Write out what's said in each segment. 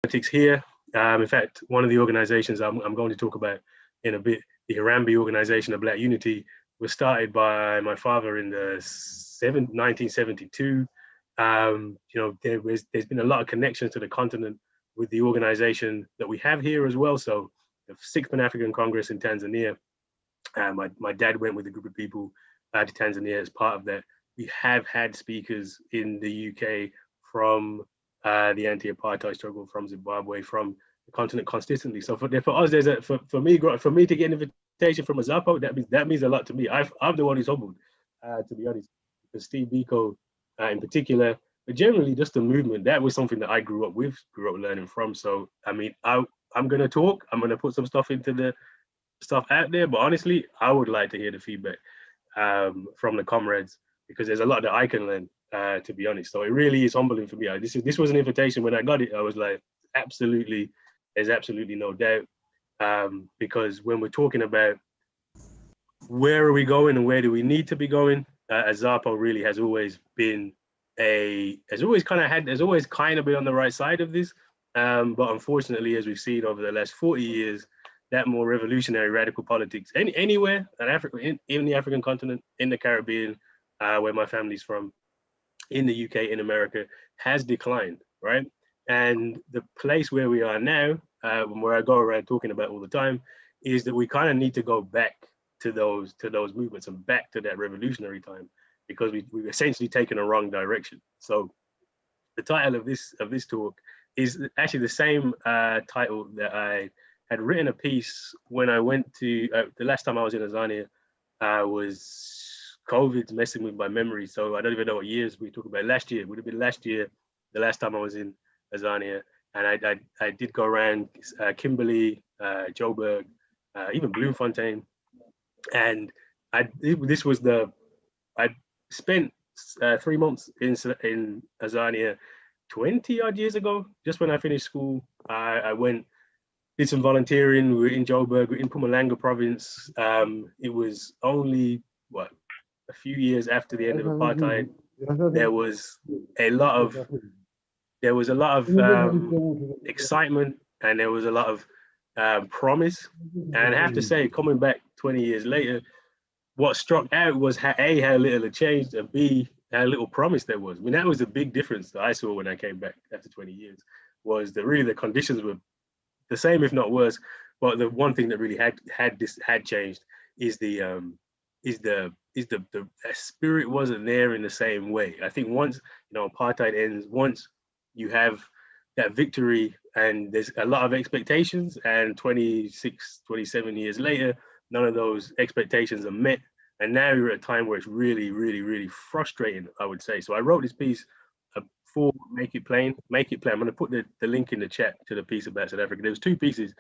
politics here. In fact, one of the organizations I'm going to talk about in a bit, the Harambee Organization of Black Unity, was started by my father in the 1972. There's been a lot of connections to the continent with the organization that we have here as well. So the Sixth Pan-African Congress in Tanzania, my dad went with a group of people to Tanzania as part of that. We have had speakers in the UK from the anti-apartheid struggle, from Zimbabwe, from the continent consistently. So for us, for me to get an invitation from Azapo, that means a lot to me. I'm the one who's humbled, to be honest, because Steve Biko in particular, but generally just the movement, that was something that I grew up learning from. So I mean, I'm gonna talk. I'm gonna put some stuff into the stuff out there, but honestly, I would like to hear the feedback from the comrades, because there's a lot that I can learn, to be honest. So it really is humbling for me. This was an invitation. When I got it, I was like, absolutely, there's absolutely no doubt, because when we're talking about where are we going and where do we need to be going, Azapo really has always been has always kind of been on the right side of this. But unfortunately, as we've seen over the last 40 years, that more revolutionary radical politics anywhere in Africa, in the African continent, in the Caribbean, where my family's from, in the UK, in America, has declined, right? And the place where we are now, where I go around talking about all the time, is that we kind of need to go back to those movements and back to that revolutionary time, because we've essentially taken a wrong direction. So the title of this talk is actually the same title that I had written a piece when I went to, the last time I was in Azania was COVID messing with my memory. So I don't even know what years we talk about. Last year, would have been last year, the last time I was in Azania. And I did go around Kimberley, Joburg, even Bloemfontein. And I spent 3 months in Azania 20 odd years ago, just when I finished school. I went, did some volunteering. We were in Joburg, we were in Mpumalanga province. It was only, a few years after the end of apartheid. There was a lot of excitement, and there was a lot of promise. And I have to say, coming back 20 years later, what struck out was how little it changed, and B, how little promise there was. I mean, that was a big difference that I saw when I came back after 20 years, was that really the conditions were the same, if not worse. But the one thing that really had changed is the spirit wasn't there in the same way. I think once apartheid ends, once you have that victory, and there's a lot of expectations, and 26, 27 years later, none of those expectations are met. And now you're at a time where it's really, really, really frustrating, I would say. So I wrote this piece for Make It Plain. I'm going to put the link in the chat to the piece about South Africa. There was two pieces.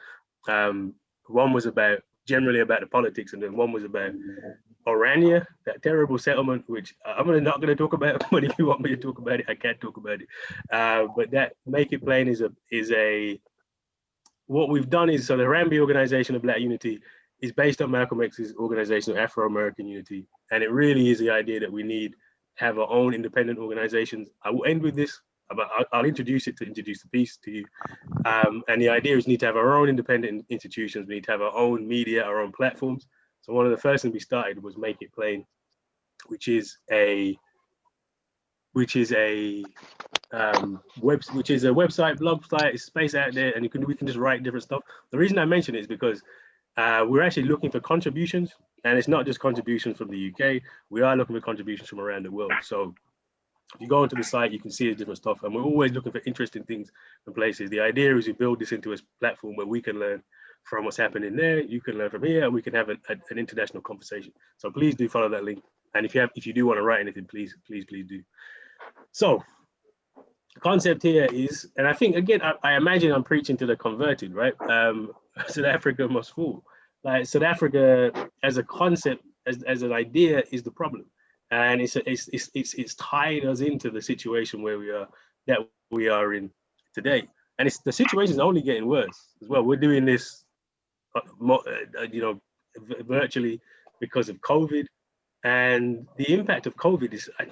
One was generally about the politics, and then one was about Orania, that terrible settlement, which I'm not going to talk about, but if you want me to talk about it, I can talk about it. But that Make It Plain is what we've done is, so the Harambee Organization of Black Unity is based on Malcolm X's organization of Afro-American Unity. And it really is the idea that we need to have our own independent organizations. I will end with this, but I'll introduce it to introduce the piece to you. And the idea is we need to have our own independent institutions. We need to have our own media, our own platforms. So one of the first things we started was Make It Plain, which is a website, blog site, it's space out there, and we can just write different stuff. The reason I mention it is because we're actually looking for contributions, and it's not just contributions from the UK. We are looking for contributions from around the world. So if you go onto the site, you can see the different stuff, and we're always looking for interesting things and places. The idea is we build this into a platform where we can learn from what's happening there. You can learn from here, and we can have an international conversation. So please do follow that link. And if you do want to write anything, please do. So the concept here is, and I think again, I imagine I'm preaching to the converted, right? South Africa must fall. Like South Africa as a concept, as an idea, is the problem, and it's tied us into the situation where we are in today, and the situation is only getting worse as well. We're doing this, virtually because of COVID, and the impact of COVID is I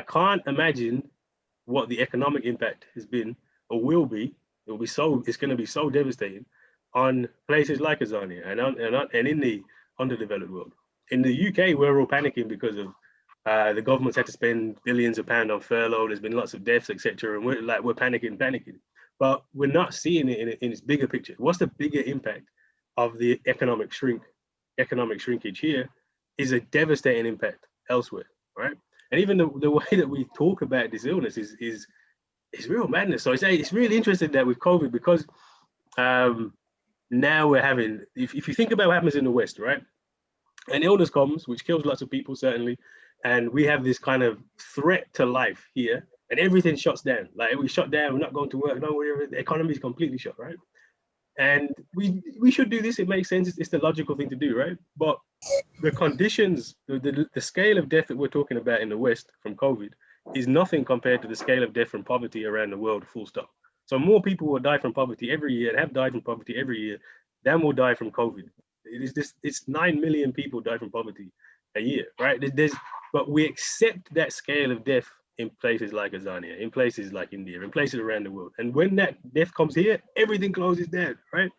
can't imagine what the economic impact has been or will be, it's going to be so devastating on places like Azania and in the underdeveloped world. In the UK, we're all panicking because of the government's had to spend billions of pounds on furlough. There's been lots of deaths, etc. And we're panicking. But we're not seeing it in its bigger picture. What's the bigger impact of the economic shrinkage here is a devastating impact elsewhere, right? And even the way that we talk about this illness is real madness. So it's really interesting that with COVID, because now we're having, if you think about what happens in the West, right? An illness comes, which kills lots of people, certainly. And we have this kind of threat to life here, and everything shuts down. Like, we shut down, we're not going to work, no, the economy is completely shut, right? And we should do this. It makes sense. It's the logical thing to do, right? But the conditions, the scale of death that we're talking about in the West from COVID is nothing compared to the scale of death from poverty around the world, full stop. So more people will die from poverty every year and have died from poverty every year than will die from COVID. It's 9 million people die from poverty a year, right? But we accept that scale of death in places like Azania, in places like India, in places around the world. And when that death comes here, everything closes down, right?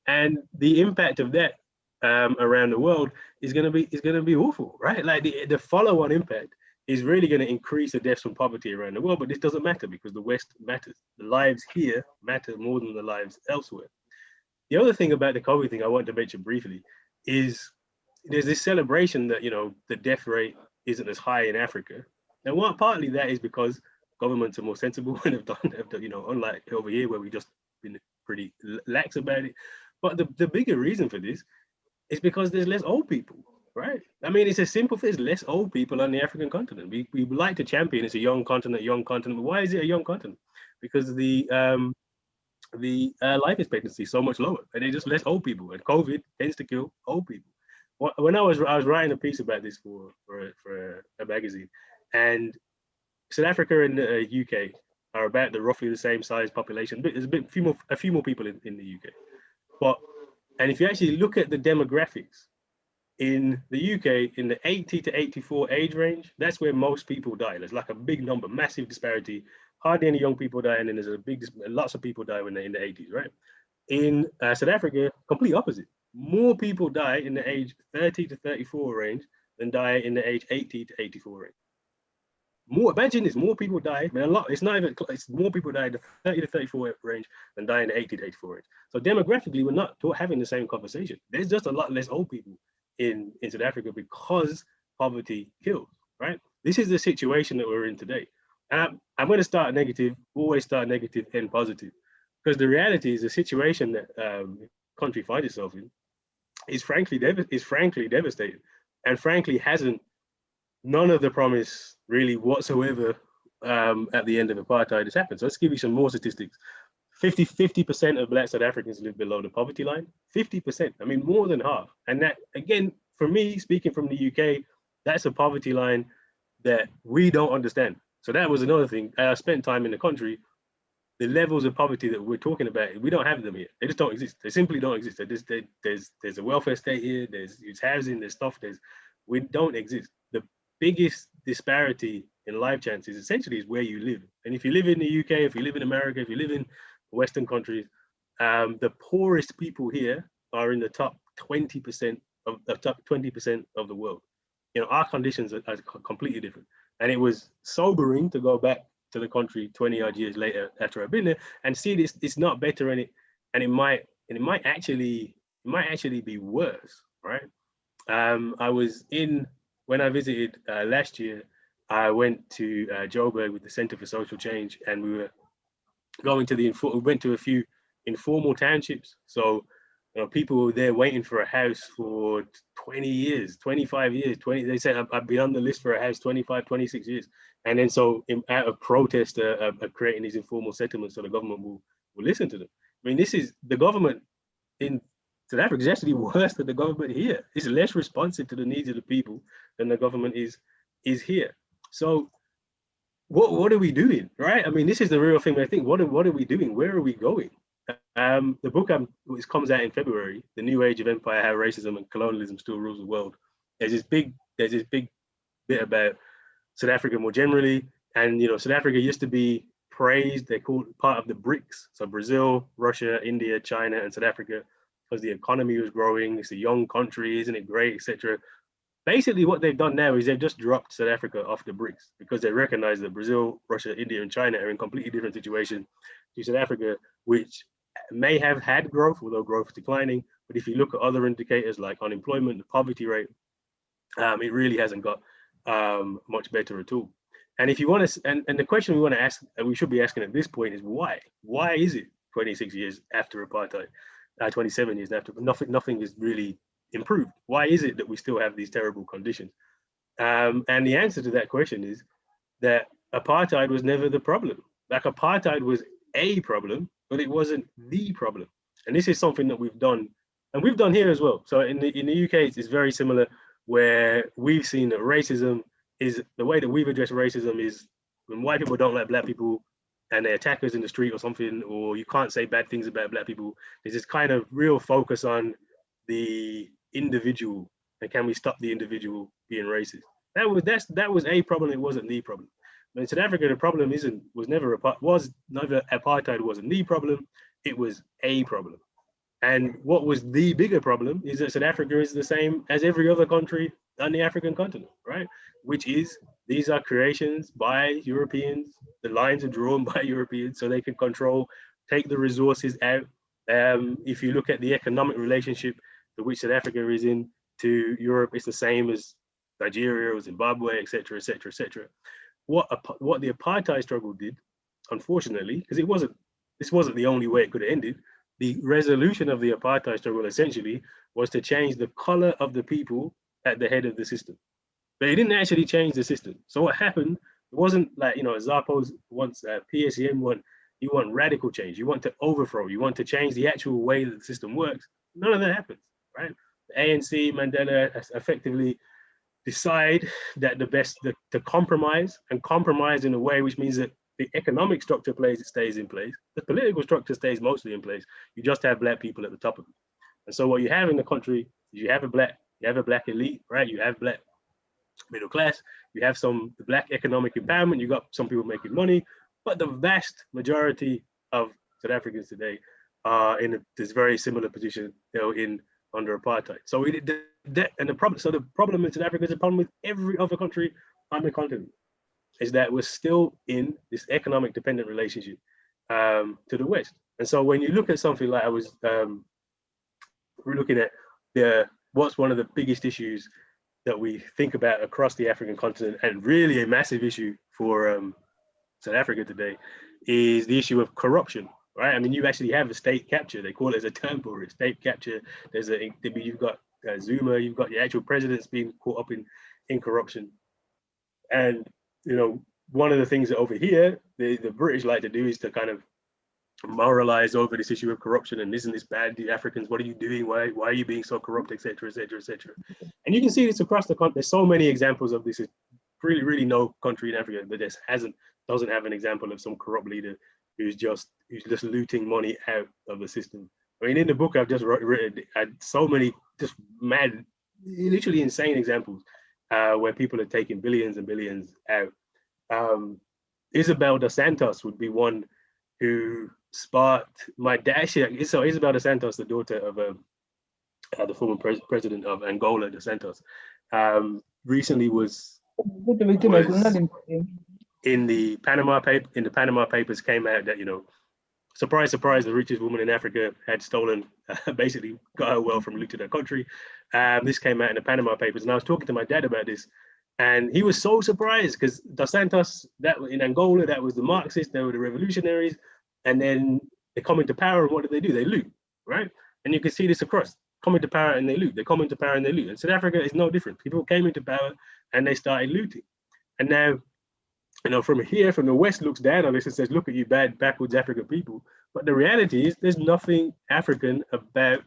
And the impact of that around the world is going to be awful, right? Like the follow-on impact is really going to increase the deaths from poverty around the world. But this doesn't matter because the West matters. The lives here matter more than the lives elsewhere. The other thing about the COVID thing I want to mention briefly is there's this celebration that, the death rate isn't as high in Africa. And partly that is because governments are more sensible and have done, unlike over here where we just been pretty lax about it. But the bigger reason for this is because there's less old people, right? I mean, it's a simple thing. There's less old people on the African continent. We like to champion it's a young continent. But why is it a young continent? Because the life expectancy is so much lower, and there's just less old people. And COVID tends to kill old people. When I was writing a piece about this for a magazine, and South Africa and the UK are about roughly the same size population. There's a few more people in the UK. And if you actually look at the demographics in the UK, in the 80 to 84 age range, that's where most people die. There's like a big number, massive disparity. Hardly any young people die, and then there's lots of people die when they're in the 80s, right? In South Africa, complete opposite. More people die in the age 30 to 34 range than die in the age 80 to 84 range. Imagine this, more people die, man, it's more people die in the 30 to 34 range than die in the 80 to 84 range. So demographically, we're not having the same conversation. There's just a lot less old people in South Africa because poverty kills, right? This is the situation that we're in today. And I'm going to start negative, always start negative, end positive. Because the reality is the situation that the country finds itself in is frankly devastating, and frankly none of the promise really whatsoever at the end of apartheid has happened. So let's give you some more statistics. 50% of Black South Africans live below the poverty line. 50%, I mean, more than half. And that, again, for me, speaking from the UK, that's a poverty line that we don't understand. So that was another thing. I spent time in the country. The levels of poverty that we're talking about, we don't have them here. They just don't exist. They simply don't exist. There's a welfare state here. There's housing. There's stuff. We don't exist. The biggest disparity in life chances essentially is where you live. And if you live in the UK, if you live in America, if you live in Western countries, the poorest people here are in the top 20% of the world. Our conditions are completely different. And it was sobering to go back to the country 20 odd years later after I've been there and see this. It's not better, and it might actually be worse, right? When I visited last year, I went to Joburg with the Center for Social Change, and we were going to we went to a few informal townships. So people were there waiting for a house for 20 years, 25 years, they said, I've been on the list for a house 25, 26 years. And then so out of protest of creating these informal settlements so the government will listen to them. I mean, this is the government in South Africa is actually worse than the government here. It's less responsive to the needs of the people than the government is here. So what are we doing, right? I mean, this is the real thing. I think, what are we doing? Where are we going? The book which comes out in February, The New Age of Empire: How Racism and Colonialism Still Rules the World. There's this big bit about South Africa more generally, and South Africa used to be praised. They're called part of the BRICS. So Brazil, Russia, India, China, and South Africa, because the economy was growing. It's a young country, isn't it great, etc. Basically, what they've done now is they've just dropped South Africa off the BRICS because they recognize that Brazil, Russia, India, and China are in completely different situations to South Africa, which may have had growth, although growth is declining. But if you look at other indicators like unemployment, the poverty rate, it really hasn't got much better at all. And if you want to, and the question we want to ask, and we should be asking at this point, is why? Why is it 26 years after apartheid, 27 years after, nothing is really improved? Why is it that we still have these terrible conditions? And the answer to that question is that apartheid was never the problem. Like, apartheid was a problem, but it wasn't the problem. And this is something that we've done, and we've done here as well. So in the UK, it's very similar, where we've seen that racism is, the way that we've addressed racism is when white people don't like black people and they attack us in the street or something, or you can't say bad things about black people, there's this kind of real focus on the individual and can we stop the individual being racist. That was a problem. It wasn't the problem. But in South Africa, the problem was never apartheid wasn't the problem. It was a problem. And what was the bigger problem is that South Africa is the same as every other country on the African continent, right? Which is, these are creations by Europeans. The lines are drawn by Europeans so they can control, take the resources out. If you look at the economic relationship to which South Africa is in to Europe, it's the same as Nigeria or Zimbabwe, etc., etc., etc. What the apartheid struggle did, unfortunately, because this wasn't the only way it could have ended. The resolution of the apartheid struggle essentially was to change the color of the people at the head of the system. But it didn't actually change the system. So what happened, it wasn't like, Azapo wants, PSEM you want radical change. You want to overthrow. You want to change the actual way that the system works. None of that happens, right? The ANC, Mandela effectively decide that the best to compromise, and compromise in a way which means that the economic structure stays in place. The political structure stays mostly in place. You just have black people at the top of it. And so what you have in the country is you have a black elite, right? You have black middle class. You have the black economic empowerment. You got some people making money, but the vast majority of South Africans today are in this very similar position they were in under apartheid. So the problem in South Africa is a problem with every other country on the continent, is that we're still in this economic dependent relationship to the West. And so when you look at something like we're looking at what's one of the biggest issues that we think about across the African continent, and really a massive issue for South Africa today, is the issue of corruption, right? I mean, you actually have a state capture. They call it as a term for it, state capture. You've got Zuma, you've got the actual presidents being caught up in corruption. And, one of the things that over here, the British like to do is to kind of moralize over this issue of corruption, and isn't this bad, the Africans, what are you doing, why are you being so corrupt, etc., etc., etc. And you can see this across the country. There's so many examples of this. It's really no country in Africa that doesn't have an example of some corrupt leader who's just looting money out of the system. I mean, in the book I've just written, I had so many just mad, literally insane examples where people are taking billions and billions out. Isabel dos Santos would be one who sparked my dad. So Isabel dos Santos, the daughter of the former president of Angola, dos Santos, recently was in the Panama Papers came out that, surprise, surprise, the richest woman in Africa had stolen, basically got her wealth from looting her country. This came out in the Panama Papers, and I was talking to my dad about this, and he was so surprised because dos Santos, that in Angola, that was the Marxists, they were the revolutionaries, and then they come into power, and what do? They loot, right? And you can see this across, come into power and they loot, they come into power and they loot. And South Africa is no different. People came into power and they started looting. And now, from the West looks down on this and says, look at you bad, backwards African people. But the reality is there's nothing African about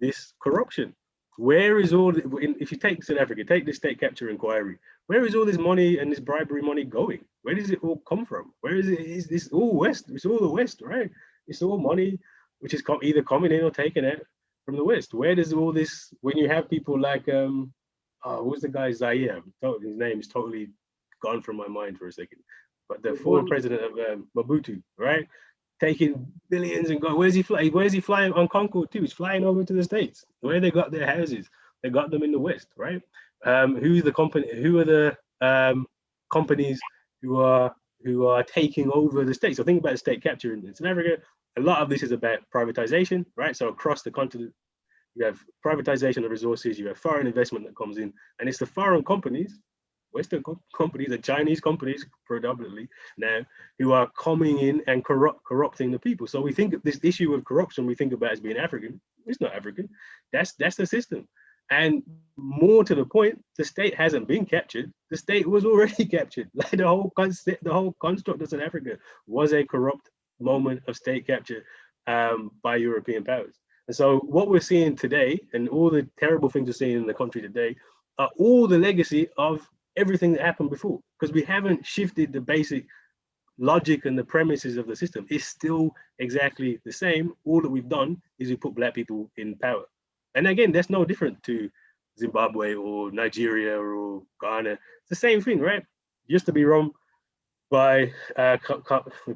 this corruption. Where is if you take South Africa, take the state capture inquiry, where is all this money and this bribery money going? Where does it all come from? Where is it? Is this all West? It's all the West, right? It's all money which is either coming in or taken out from the West. Where does all this, when you have people like, who's the guy, Zaire? His name is totally gone from my mind for a second. but the former president of Mobutu, right? Taking billions and going, where's he flying? Where's he flying on Concorde too? He's flying over to the States, where they got their houses. They got them in the West, right? Who's the company? Who are the companies who are taking over the state? So think about state capture in South Africa. A lot of this is about privatization, right? So across the continent, you have privatization of resources, you have foreign investment that comes in, and it's the foreign companies, Western companies, the Chinese companies predominantly now, who are coming in and corrupting the people. So we think this issue of corruption we think about as being African. It's not African. That's the system. And more to the point, the state hasn't been captured. The state was already captured. Like the whole concept, the whole construct of South Africa was a corrupt moment of state capture by European powers. And so what we're seeing today, and all the terrible things we're seeing in the country today, are all the legacy of everything that happened before, because we haven't shifted the basic logic and the premises of the system. It's still exactly the same. All that we've done is we put black people in power. And again, that's no different to Zimbabwe or Nigeria or Ghana. It's the same thing, right? Used to be run by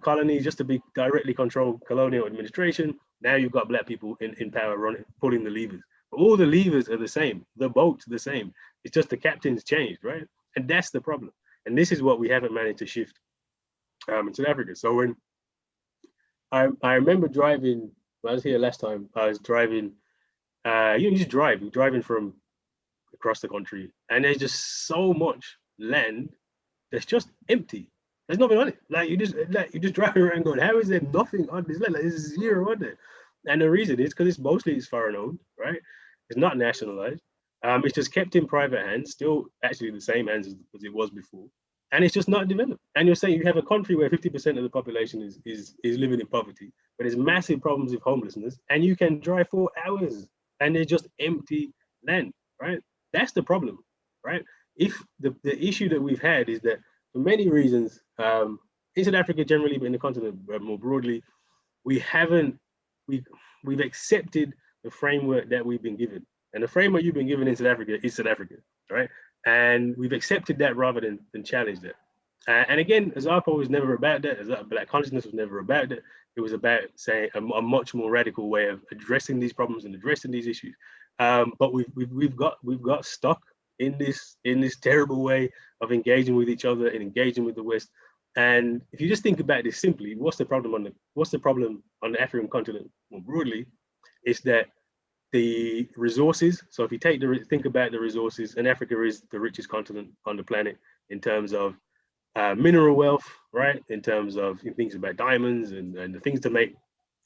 colonies, just to be directly controlled colonial administration. Now you've got black people in power running, pulling the levers. But all the levers are the same. The boat's the same. It's just the captain's changed, right? And that's the problem. And this is what we haven't managed to shift in South Africa. So when I remember driving, when I was here last time, I was driving, you just drive, you're driving from across the country, and there's just so much land that's just empty. There's nothing on it. Like you just driving around going, how is there nothing on this land? Like there's zero on there. And the reason is because it's foreign owned, right? It's not nationalized. It's just kept in private hands, still actually the same hands as it was before. And it's just not developed. And you're saying you have a country where 50% of the population is living in poverty, but there's massive problems with homelessness, and you can drive for hours and there's just empty land, right? That's the problem, right? If the issue that we've had is that for many reasons, in South Africa generally, but in the continent more broadly, we've accepted the framework that we've been given. And the framework you've been given in South Africa is South Africa, right? And we've accepted that rather than challenge that. And again, Azapo was never about that. Black consciousness was never about that. It was about saying a much more radical way of addressing these problems and addressing these issues. But we've got stuck in this terrible way of engaging with each other and engaging with the West. And if you just think about this simply, what's the problem on the African continent more broadly? Is that the resources. So if you think about the resources, and Africa is the richest continent on the planet in terms of mineral wealth, right? In terms of things about diamonds and the things to make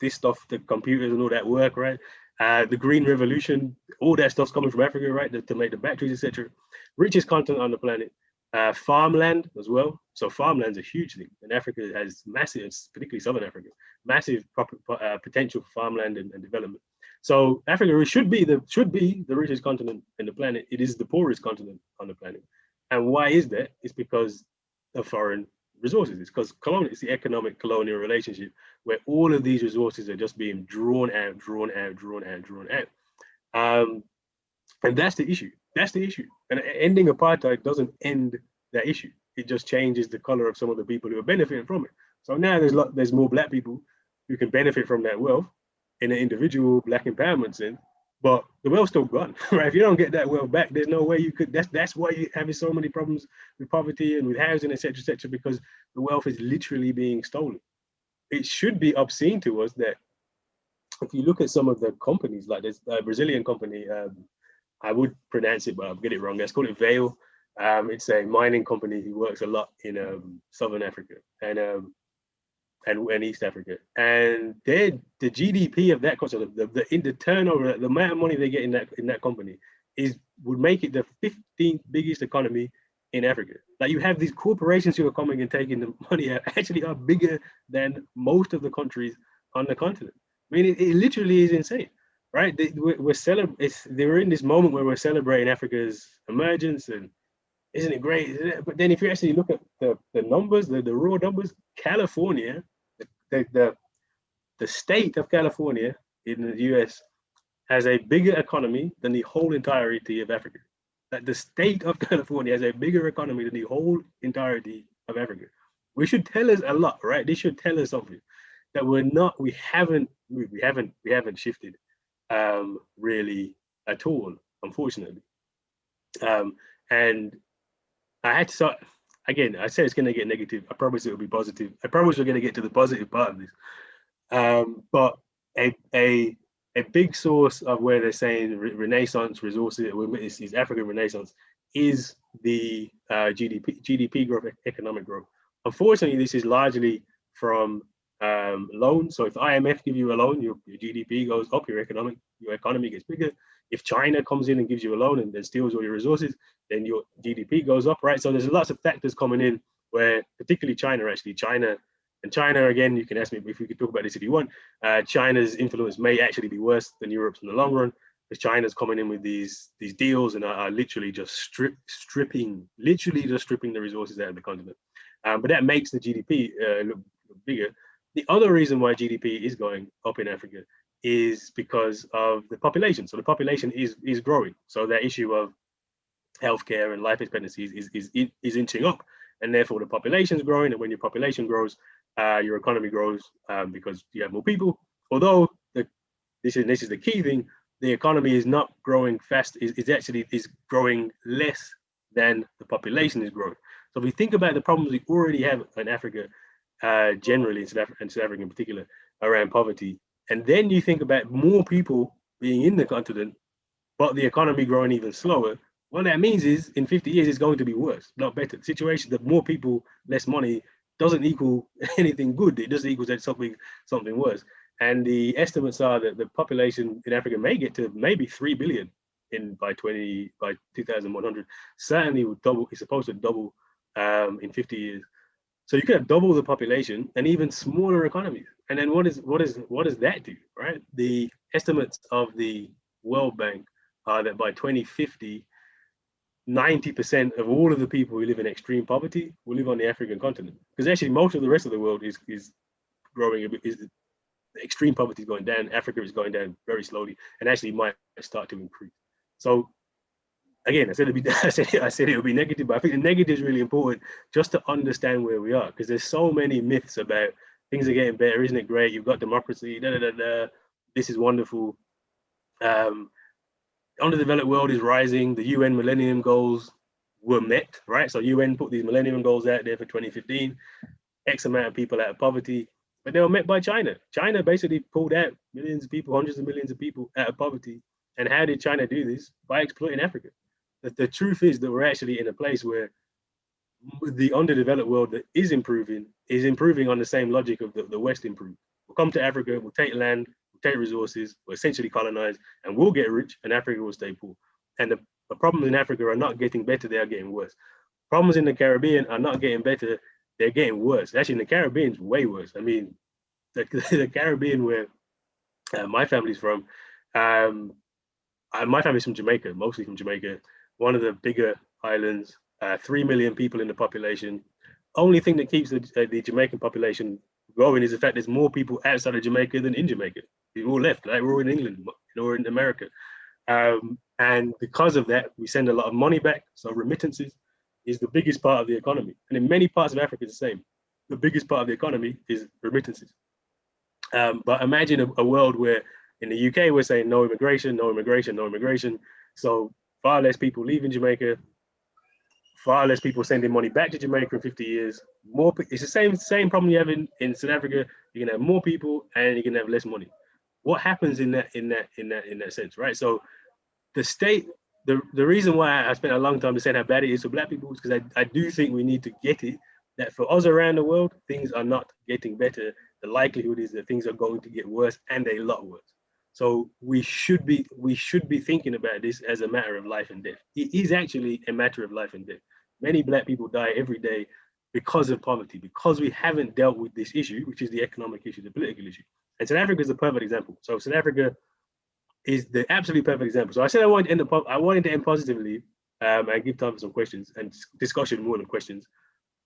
this stuff, the computers and all that work, right? The green revolution, all that stuff's coming from Africa, right? To make the batteries, etc. Richest continent on the planet. Farmland as well. So farmland's a huge thing, and Africa has massive, particularly Southern Africa, massive potential for farmland and development. So Africa should be the richest continent in the planet. It is the poorest continent on the planet. And why is that? It's because of foreign resources. It's because it's the economic colonial relationship where all of these resources are just being drawn out. And that's the issue. That's the issue. And ending apartheid doesn't end that issue. It just changes the color of some of the people who are benefiting from it. So now there's more black people who can benefit from that wealth in an individual black empowerment sense, but the wealth's still gone, right? If you don't get that wealth back, there's no way you could. That's why you're having so many problems with poverty and with housing, etc., because the wealth is literally being stolen. It should be obscene to us that if you look at some of the companies, like this Brazilian company, I would pronounce it, but I'll get it wrong. Let's call it Vale. It's a mining company who works a lot in Southern Africa and East Africa. And the GDP of that country, the turnover, the amount of money they get in that company would make it the 15th biggest economy in Africa. Like you have these corporations who are coming and taking the money out, actually are bigger than most of the countries on the continent. I mean, it literally is insane, right? We're in this moment where we're celebrating Africa's emergence, and isn't it great? Isn't it? But then if you actually look at the numbers, the raw numbers, California, the state of California in the US has a bigger economy than the whole entirety of Africa. That the state of California has a bigger economy than the whole entirety of Africa. We should tell us a lot, right? This should tell us something that we haven't shifted really at all, unfortunately. Um, and I had to start again. I said it's going to get negative. I promise it will be positive. I promise we're going to get to the positive part of this. But a, a a big source of where they're saying Renaissance resources is African Renaissance is the GDP growth, economic growth. Unfortunately, this is largely from loans. So if IMF give you a loan, your GDP goes up, your economy gets bigger. If China comes in and gives you a loan and then steals all your resources, then your GDP goes up, right? So there's lots of factors coming in where, particularly China, again, you can ask me if we could talk about this if you want. China's influence may actually be worse than Europe's in the long run, because China's coming in with these deals and are literally just stripping the resources out of the continent. But that makes the GDP look bigger. The other reason why GDP is going up in Africa is because of the population. So the population is growing. So that issue of healthcare and life expectancy is inching up, and therefore the population is growing. And when your population grows, your economy grows because you have more people. Although this is the key thing: the economy is not growing fast. It's actually growing less than the population is growing. So if we think about the problems we already have in Africa, generally in South Africa in particular, around poverty, and then you think about more people being in the continent, but the economy growing even slower, what that means is in 50 years, it's going to be worse, not better. The situation that more people, less money doesn't equal anything good. It doesn't equal something worse. And the estimates are that the population in Africa may get to maybe 3 billion by 2100. Certainly would double. It's supposed to double in 50 years. So you could have double the population and even smaller economies. And then what does that do, right? The estimates of the World Bank are that by 2050, 90% of all of the people who live in extreme poverty will live on the African continent. Because actually most of the rest of the world is growing a bit, extreme poverty is going down. Africa is going down very slowly and actually might start to increase. So again, I said it would be negative, but I think the negative is really important just to understand where we are, because there's so many myths about things are getting better, isn't it great? You've got democracy, this is wonderful. Underdeveloped world is rising. The UN Millennium Goals were met, right? So UN put these Millennium Goals out there for 2015, X amount of people out of poverty, but they were met by China. China basically pulled out millions of people, hundreds of millions of people out of poverty. And how did China do this? By exploiting Africa. The truth is that we're actually in a place where the underdeveloped world that is improving on the same logic of the West improved. We'll come to Africa, we'll take land, we'll take resources, we'll essentially colonize, and we'll get rich, and Africa will stay poor. And the problems in Africa are not getting better, they are getting worse. Problems in the Caribbean are not getting better, they're getting worse. Actually, in the Caribbean, it's way worse. I mean, the Caribbean where my family's from, my family's from Jamaica, mostly from Jamaica, one of the bigger islands, 3 million people in the population. Only thing that keeps the Jamaican population growing is the fact there's more people outside of Jamaica than in Jamaica. We've all left, like we're all in England, or in America. And because of that, we send a lot of money back. So remittances is the biggest part of the economy. And in many parts of Africa, it's the same. The biggest part of the economy is remittances. But imagine a world where in the UK, we're saying no immigration, no immigration, no immigration. So far less people leaving Jamaica, far less people sending money back to Jamaica in 50 years. It's the same problem you have in South Africa. You're gonna have more people and you're gonna have less money. What happens in that sense, right? So the state, the reason why I spent a long time saying how bad it is for Black people is because I do think we need to get it that for us around the world, things are not getting better. The likelihood is that things are going to get worse, and a lot worse. So we should be thinking about this as a matter of life and death. It is actually a matter of life and death. Many Black people die every day because of poverty, because we haven't dealt with this issue, which is the economic issue, the political issue. And South Africa is a perfect example. So South Africa is the absolute perfect example. So I said I wanted to end positively and give time for some questions and discussion more than questions.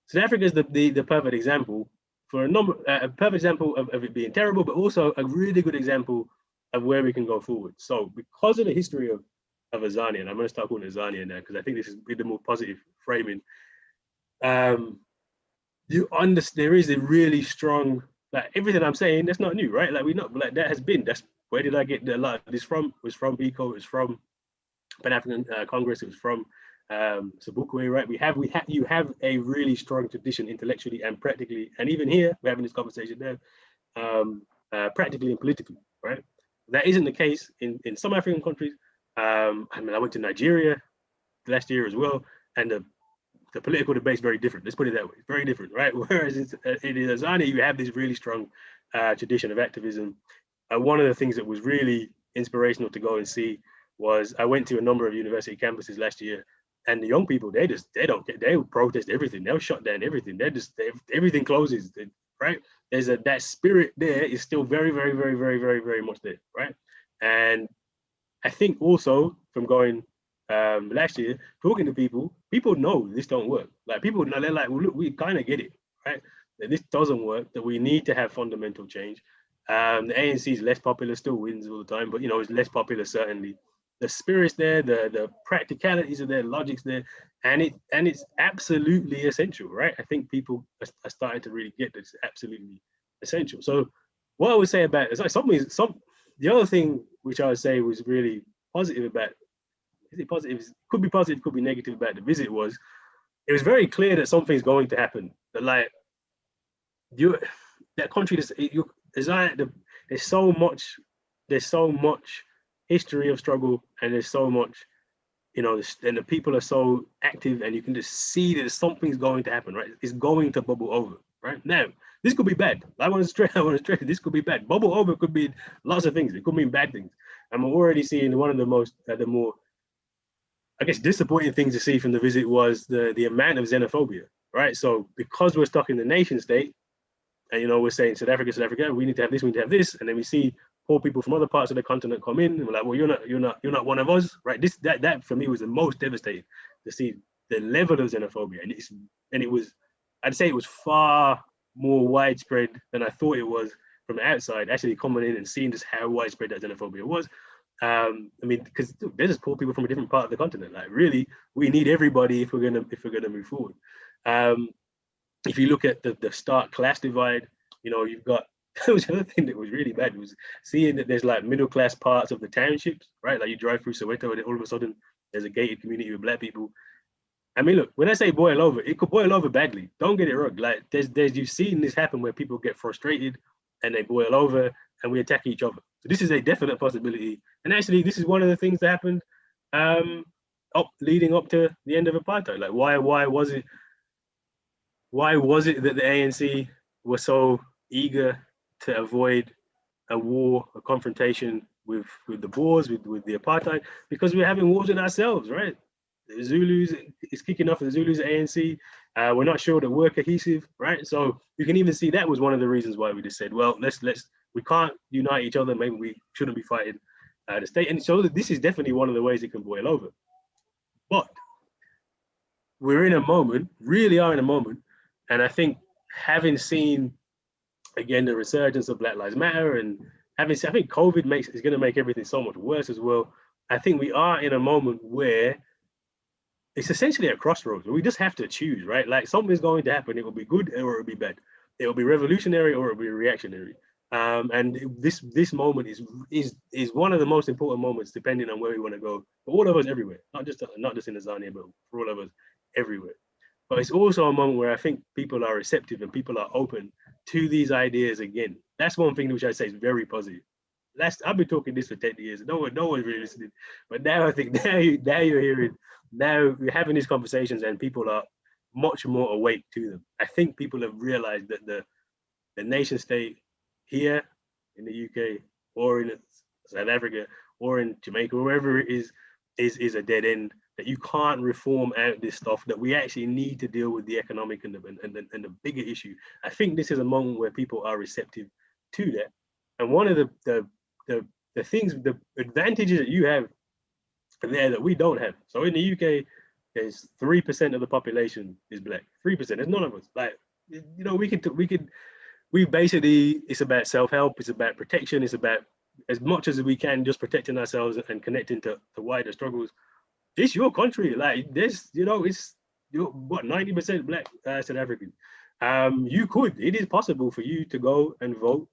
South Africa is the perfect example for a perfect example of it being terrible, but also a really good example of where we can go forward. So because of the history of Azania, and I'm going to start calling it Azania now because I think this is the more positive framing. you understand there is a really strong, like everything I'm saying, that's not new, right? Like we know, like that has been, that's where did I get a lot of this from? It was from ECO, it was from Pan-African Congress, it was from Sabukwe, right? You have a really strong tradition intellectually and practically, and even here, we're having this conversation now, practically and politically, right? That isn't the case in some African countries. I mean, I went to Nigeria last year as well, and the political debate is very different. Let's put it that way. It's very different, right? Whereas in Tanzania, you have this really strong tradition of activism. One of the things that was really inspirational to go and see was I went to a number of university campuses last year, and the young people, they will protest everything. They'll shut down everything. Everything closes, right? There's that spirit there is still very, very, very, very, very, very much there, right? And I think also from going last year, talking to people know this don't work. Like people know, they're like, well, look, we kind of get it, right? That this doesn't work, that we need to have fundamental change. The ANC is less popular, still wins all the time, but it's less popular certainly. The spirit's there, the practicalities are there, logic's there, and it's absolutely essential, right? I think people are starting to really get that it's absolutely essential. So what I would say about it's like the other thing which I would say was really positive about, is it positive? Could be positive, could be negative about the visit was it was very clear that something's going to happen. That like that country there's so much history of struggle, and there's so much, and the people are so active, and you can just see that something's going to happen, right? It's going to bubble over, right? Now, this could be bad. I want to stress this could be bad. Bubble over could be lots of things. It could mean bad things. And we're already seeing one of the more, I guess, disappointing things to see from the visit was the amount of xenophobia, right? So because we're stuck in the nation state, and we're saying South Africa, we need to have this, we need to have this, and then we see poor people from other parts of the continent come in, and we're like, well, you're not one of us, right? That for me was the most devastating to see the level of xenophobia, and it was, I'd say it was far more widespread than I thought it was from the outside. Actually coming in and seeing just how widespread that xenophobia was. I mean, because there's just poor people from a different part of the continent. Like, really, we need everybody if we're gonna move forward. If you look at the stark class divide, you've got, that was the other thing that was really bad, was seeing that there's like middle class parts of the townships, right? Like you drive through Soweto and all of a sudden there's a gated community with black people. I mean, look, when I say boil over, it could boil over badly. Don't get it wrong. Like you've seen this happen where people get frustrated and they boil over and we attack each other. So this is a definite possibility. And actually, this is one of the things that happened leading up to the end of apartheid. Like, why was it that the ANC were so eager to avoid a war, a confrontation with the Boers, with the apartheid? Because we're having wars with ourselves, right? The Zulus, it's kicking off the Zulus at ANC. We're not sure that we're cohesive, right? So you can even see that was one of the reasons why we just said, well, we can't unite each other. Maybe we shouldn't be fighting the state. And so this is definitely one of the ways it can boil over. But we're in a moment, really are in a moment. And I think having seen, again, the resurgence of Black Lives Matter, and I think COVID is going to make everything so much worse as well. I think we are in a moment where it's essentially a crossroads. We just have to choose, right? Like, something's going to happen. It will be good or it will be bad. It will be revolutionary or it will be reactionary. And this moment is one of the most important moments, depending on where we want to go, for all of us everywhere, not just in Tanzania, but for all of us everywhere. But it's also a moment where I think people are receptive and people are open to these ideas again. That's one thing which I say is very positive. I've been talking this for 10 years. No one's really listening. But now I think now you're hearing, now we're having these conversations and people are much more awake to them. I think people have realized that the nation state here in the UK or in South Africa or in Jamaica, wherever it is a dead end, that you can't reform out this stuff, that we actually need to deal with the economic and the bigger issue. I think this is a moment where people are receptive to that. And one of the things, the advantages that you have there that we don't have. So in the UK, there's 3% of the population is black. 3%. There's none of us. Like, we basically, it's about self-help, it's about protection, it's about, as much as we can, just protecting ourselves and connecting to wider struggles. This your country, like this, it's, you're what, 90% black South African. it is possible for you to go and vote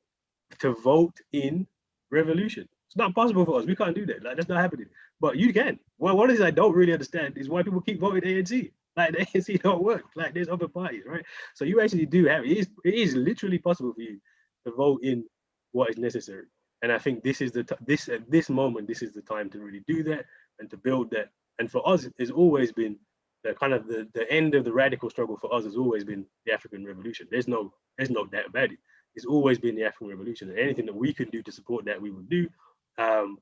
in revolution. It's not possible for us. We can't do that. Like, that's not happening. But you can. Well, one of the things I don't really understand is why people keep voting ANC. Like, the ANC don't work. Like, there's other parties, right? So you actually do have it is literally possible for you to vote in what is necessary. And I think this is at this moment, this is the time to really do that and to build that. And for us, it's always been the kind of the end of the radical struggle for us has always been the African Revolution. There's no doubt about it. It's always been the African Revolution, and anything that we can do to support that, we will do.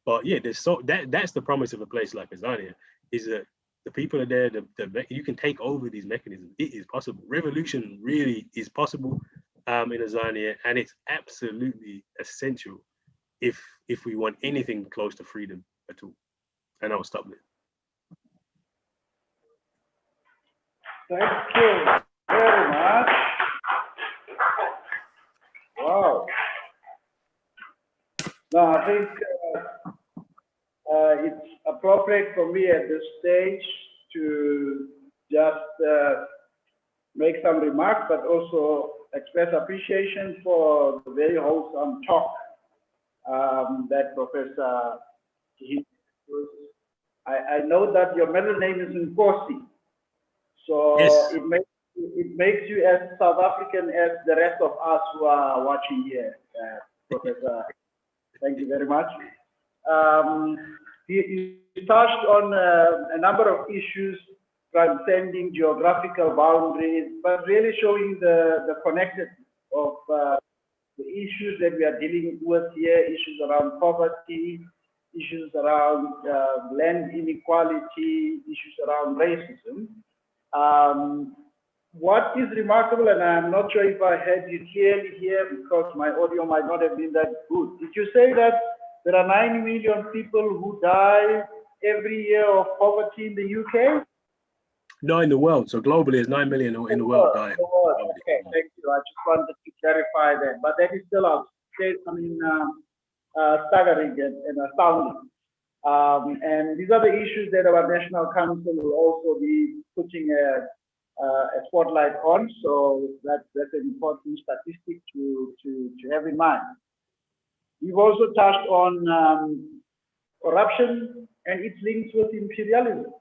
But yeah, that's the promise of a place like Azania, is that the people are there. You can take over these mechanisms. It is possible. Revolution really is possible in Azania, and it's absolutely essential if we want anything close to freedom at all. And I'll stop there. Thank you very much. Wow. Now, I think it's appropriate for me at this stage to just make some remarks, but also express appreciation for the very wholesome talk that Professor Kihini. I know that your middle name is Nkosi, so yes. It makes you as South African as the rest of us who are watching here, Professor. Thank you very much. You touched on a number of issues transcending geographical boundaries, but really showing the connectedness of the issues that we are dealing with here, issues around poverty, issues around land inequality, issues around racism. What is remarkable, and I'm not sure if I heard you clearly here because my audio might not have been that good. Did you say that there are 9 million people who die every year of poverty in the UK? No, in the world. So globally, there's 9 million in the world dying. Okay, thank you. I just wanted to clarify that. But that is still staggering and astounding. And these are the issues that our National Council will also be putting a spotlight on. So that's an important statistic to have in mind. We've also touched on corruption and its links with imperialism.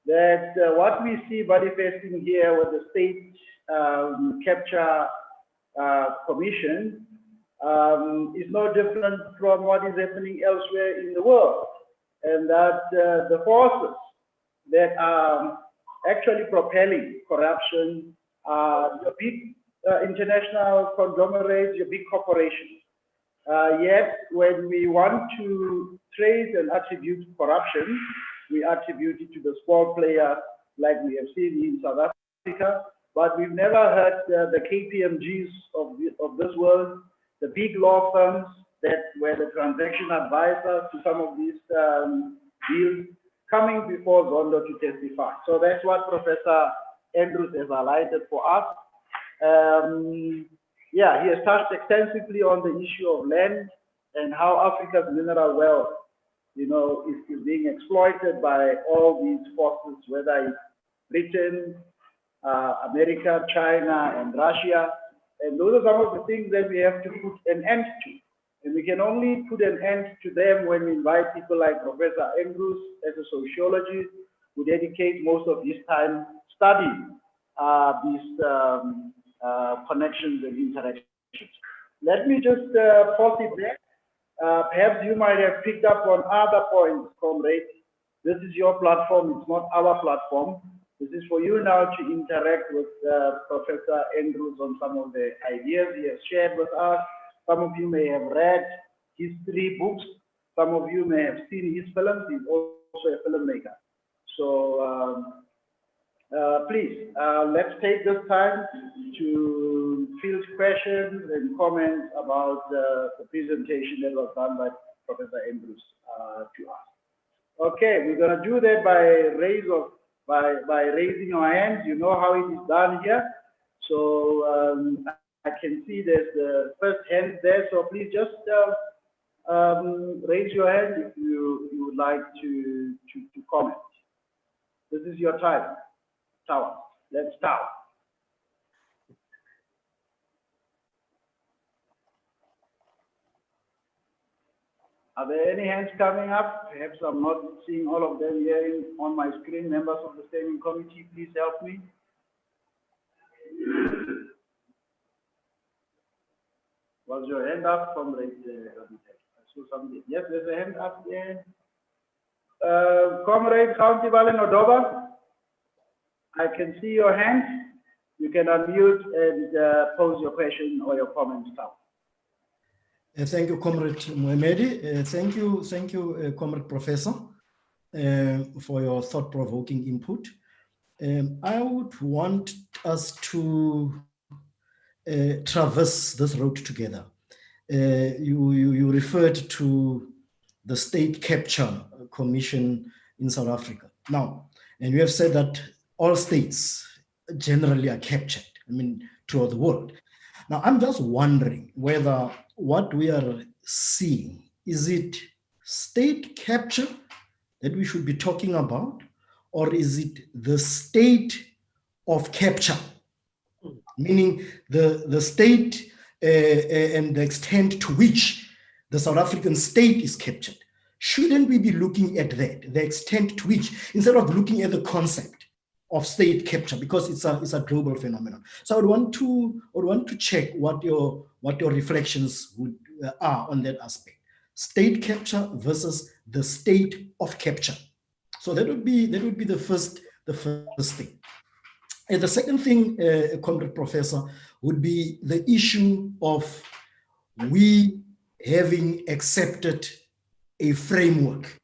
That what we see manifesting here with the state capture commission is no different from what is happening elsewhere in the world. And that the forces that are actually propelling corruption are the big international conglomerates, your big corporations. Yet, when we want to trace and attribute corruption, we attribute it to the small players like we have seen in South Africa, but we've never heard the KPMGs of this world, the big law firms that were the transaction advisors to some of these deals, coming before Zondo to testify. So that's what Professor Andrews has highlighted for us. Yeah, he has touched extensively on the issue of land and how Africa's mineral wealth, you know, is being exploited by all these forces, whether it's Britain, America, China, and Russia. And those are some of the things that we have to put an end to. And we can only put an end to them when we invite people like Professor Andrews as a sociologist who dedicate most of his time studying these connections and interactions. Let me just pause it there. Perhaps you might have picked up on other points, comrade. This is your platform, it's not our platform. This is for you now to interact with Professor Andrews on some of the ideas he has shared with us. Some of you may have read his 3 books. Some of you may have seen his films. He's also a filmmaker. So please, let's take this time to field questions and comments about the presentation that was done by Professor Andrews to us. Okay, we're going to do that by raising your hands. You know how it is done here. So I can see there's the first hand there. So please just raise your hand if you would like to comment. This is your time. Tower. Let's start. Are there any hands coming up? Perhaps I'm not seeing all of them here on my screen. Members of the standing committee, please help me. Was your hand up, comrade? I saw something. Yes, there's a hand up there. Comrade County Valen Odoba, I can see your hand. You can unmute and pose your question or your comments now. Thank you, Comrade Mohamedi. Thank you, Comrade Professor, for your thought-provoking input. I would want us to traverse this road together. You referred to the State Capture Commission in South Africa. Now, and you have said that all states generally are captured, throughout the world. Now, I'm just wondering whether what we are seeing, is it state capture that we should be talking about, or is it the state of capture? Meaning the state and the extent to which the South African state is captured. Shouldn't we be looking at that, the extent to which, instead of looking at the concept of state capture, because it's a global phenomenon? So I would want to check what your reflections are on that aspect. State capture versus the state of capture. So that would be the first thing. And the second thing, Comrade Professor, would be the issue of we having accepted a framework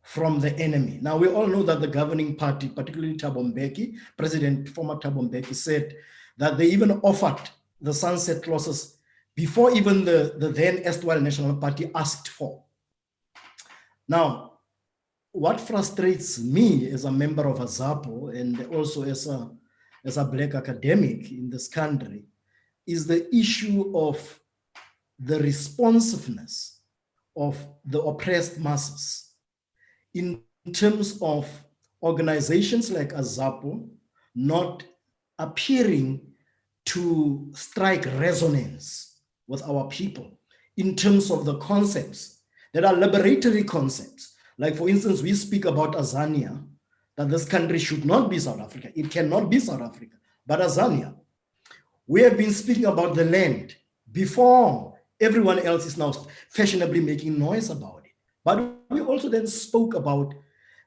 from the enemy. Now, we all know that the governing party, particularly Thabo Mbeki, former Thabo Mbeki, said that they even offered the sunset clauses before even the then erstwhile National Party asked for. Now, what frustrates me as a member of Azapo and also as a Black academic in this country is the issue of the responsiveness of the oppressed masses in terms of organizations like Azapo not appearing to strike resonance with our people in terms of the concepts that are liberatory concepts. Like, for instance, we speak about Azania, that this country should not be South Africa. It cannot be South Africa, but Azania. We have been speaking about the land before everyone else is now fashionably making noise about it. But we also then spoke about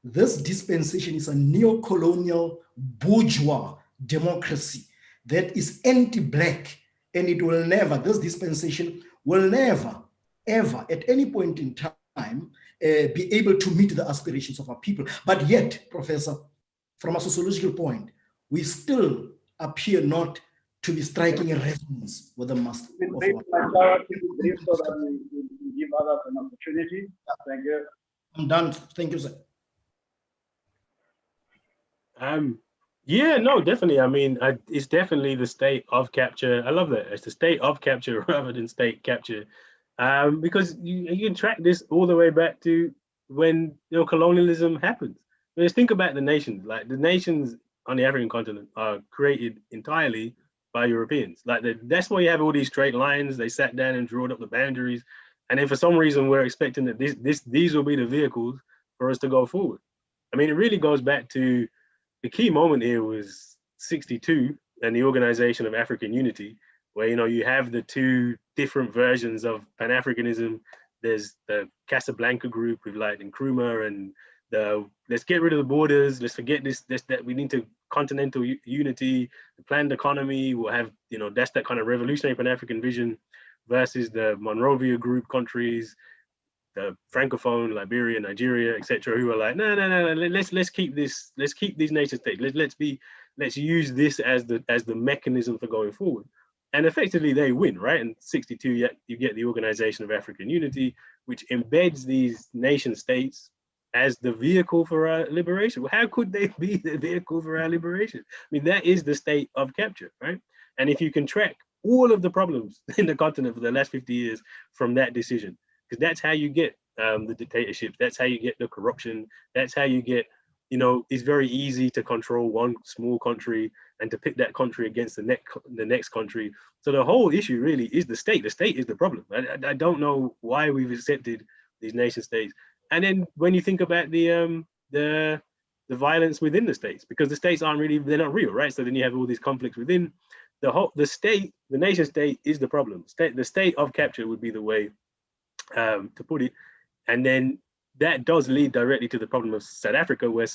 this dispensation is a neo-colonial bourgeois democracy that is anti-Black, and it will never, this dispensation will never, ever, at any point in time, be able to meet the aspirations of our people. But yet, Professor, from a sociological point, we still appear not to be striking a resonance with the mass. So that we give others an opportunity. Thank you. I'm done. Thank you, sir. Yeah, no, definitely. It's definitely the state of capture. I love that. It's the state of capture rather than state capture. Because you can track this all the way back to when colonialism happens. Just think about the nations. Like, the nations on the African continent are created entirely by Europeans. Like, that's why you have all these straight lines. They sat down and drew up the boundaries, and then for some reason we're expecting that these will be the vehicles for us to go forward. It really goes back to the key moment here was 62 and the Organization of African Unity, where you have the two different versions of Pan-Africanism. There's the Casablanca group with like Nkrumah and the let's get rid of the borders, let's forget this that we need to continental unity, the planned economy. We'll have that's that kind of revolutionary Pan-African vision, versus the Monrovia group countries, the Francophone, Liberia, Nigeria, etc., who are like, no, let's keep these nation states. Let's use this as the mechanism for going forward. And effectively they win, right? In 62, you get the Organization of African Unity, which embeds these nation states as the vehicle for our liberation. Well, how could they be the vehicle for our liberation? That is the state of capture, right? And if you can track all of the problems in the continent for the last 50 years from that decision, because that's how you get the dictatorships, that's how you get the corruption, that's how you get, it's very easy to control one small country and to pit that country against the next country. So the whole issue really is the state. The state is the problem. I don't know why we've accepted these nation states. And then when you think about the violence within the states, because the states aren't really, they're not real, right? So then you have all these conflicts within the state. The nation state is the problem. The state of capture would be the way to put it. And then that does lead directly to the problem of South Africa, where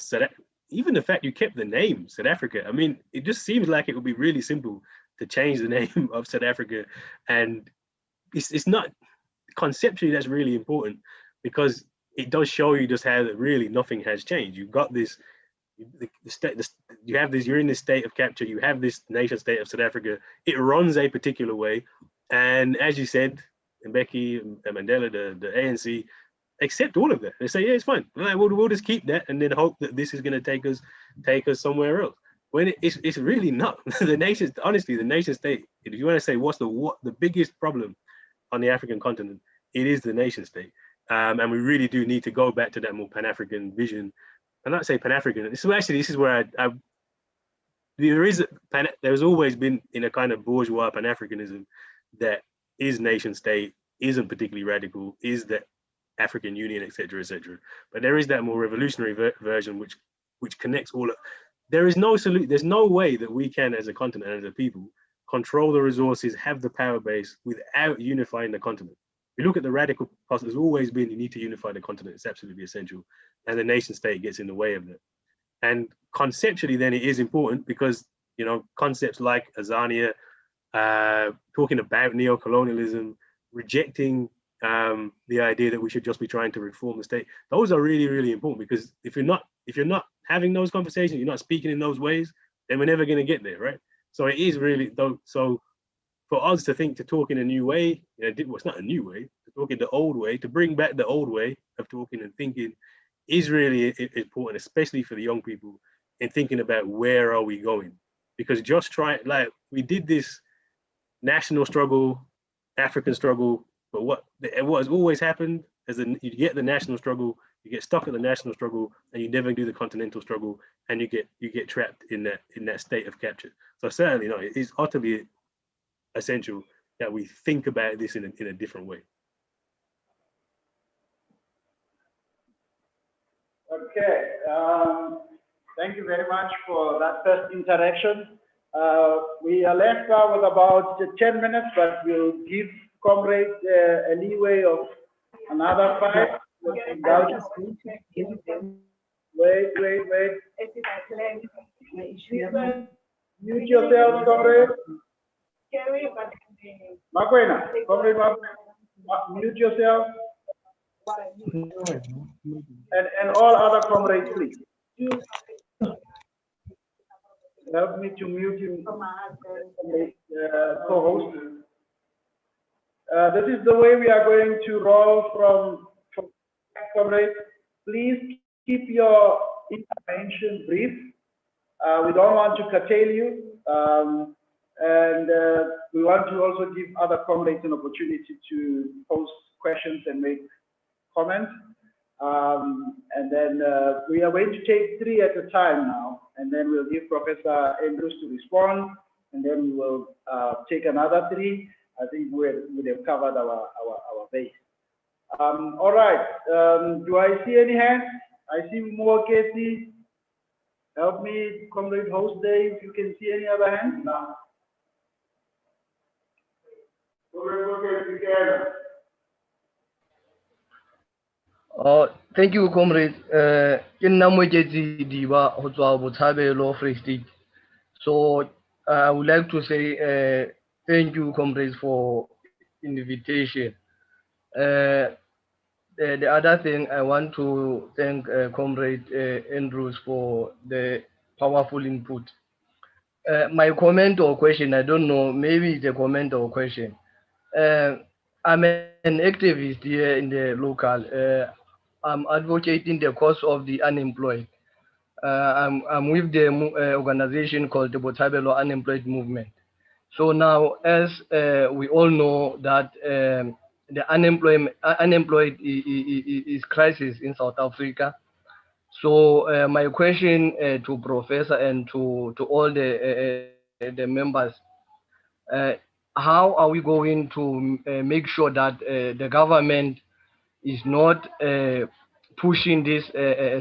even the fact you kept the name South Africa, I mean, it just seems like it would be really simple to change the name of South Africa. And it's not, conceptually, that's really important, because it does show you just how that really nothing has changed. You've got this, you have this, you're in this state of capture, you have this nation state of South Africa, it runs a particular way. And as you said, Mbeki and Mandela, the ANC, accept all of that. They say, yeah, it's fine. We'll just keep that and then hope that this is going to take us somewhere else. When it's really not. The nation, honestly, the nation state, if you want to say what's the biggest problem on the African continent, it is the nation state. And we really do need to go back to that more Pan-African vision. I'm not saying Pan-African. This is where there's always been in a kind of bourgeois Pan-Africanism that is nation state, isn't particularly radical, is the African Union, etc., etc. But there is that more revolutionary version which connects all of. There's no way that we can, as a continent and as a people, control the resources, have the power base without unifying the continent. If you look at the radical path, there's always been, you need to unify the continent. It's absolutely essential. And the nation state gets in the way of that. And conceptually, then it is important because, you know, concepts like Azania, talking about neo-colonialism, rejecting the idea that we should just be trying to reform the state. Those are really, really important, because if you're not having those conversations, you're not speaking in those ways, then we're never going to get there, right? So it is really, so for us to talk in a new way, you know, well, it's not a new way, to talk in the old way, to bring back the old way of talking and thinking is really important, especially for the young people, in thinking about where are we going? Because just we did this national struggle, African struggle, but what has always happened is that you get the national struggle, you get stuck at the national struggle, and you never do the continental struggle, and you get trapped in that state of capture. So certainly, no, it is utterly essential that we think about this in a different way. Okay, thank you very much for that first interaction. We are left with about 10 minutes, but we'll give comrades a leeway of another 5. Wait. Mute yourself, comrade. Makwena, comrade, mute yourself. And all other comrades, please. Help me to mute you, co-host. This is the way we are going to roll from comrades. Please keep your intervention brief. We don't want to curtail you. And we want to also give other comrades an opportunity to pose questions and make comments. And then we are going to take 3 at a time now, and then we'll give Professor Andrews to respond, and then we will take another 3. I think we have covered our base. All right. Do I see any hands? I see more cases. Help me, comrade host Dave, if you can see any other hands. No. Thank you, comrade. In Namwejeti Diva, Hotswa Botshabelo, Free State. So I would like to say thank you, comrades, for invitation. The other thing, I want to thank Comrade Andrews for the powerful input. My comment or question, I don't know, maybe it's a comment or question. I'm an activist here in the local. I'm advocating the cause of the unemployed. I'm with the organization called the Botshabelo Unemployed Movement. So now, as we all know that the unemployed is crisis in South Africa. So my question to Professor and to all the members, how are we going to make sure that the government is not pushing this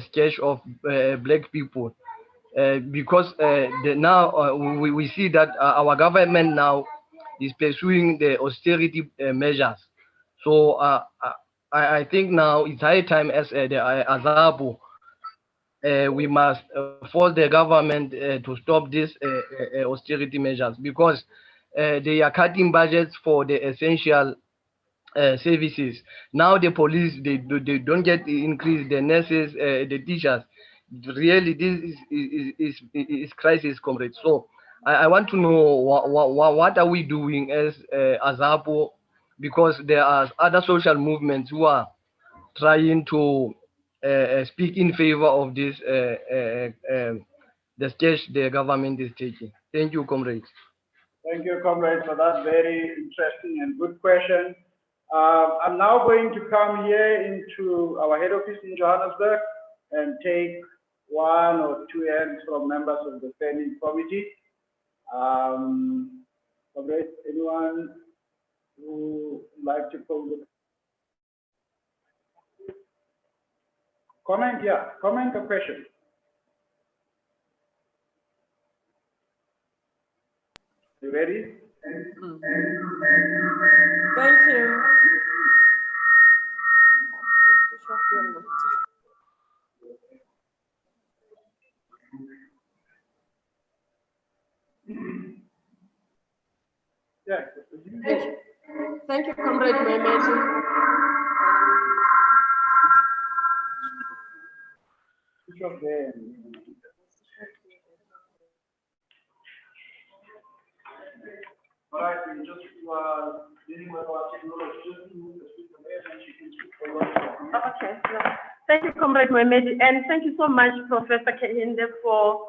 sketch of black people. Because now we see that our government now is pursuing the austerity measures. So I think now it's high time as the Azapo, we must force the government to stop these austerity measures, because they are cutting budgets for the essential services. Now the police, they don't get the increase, the nurses, the teachers. Really, this is crisis, comrades. So I want to know what are we doing as Azapo, because there are other social movements who are trying to speak in favor of this the stage the government is taking. Thank you, comrades. Thank you, comrades, for that very interesting and good question. I'm now going to come here into our head office in Johannesburg and take one or two hands from members of the standing committee. Comrades, anyone who would like to comment? Yeah, comment or question? You ready? Thank you. Yeah. Thank you, Comrade Moemedi. Which of them? All right, we just dealing with our technology. Just move the speaker there and she can speak for us. Okay. Yeah. Thank you, Comrade Moemedi, and thank you so much, Professor Kehinde, for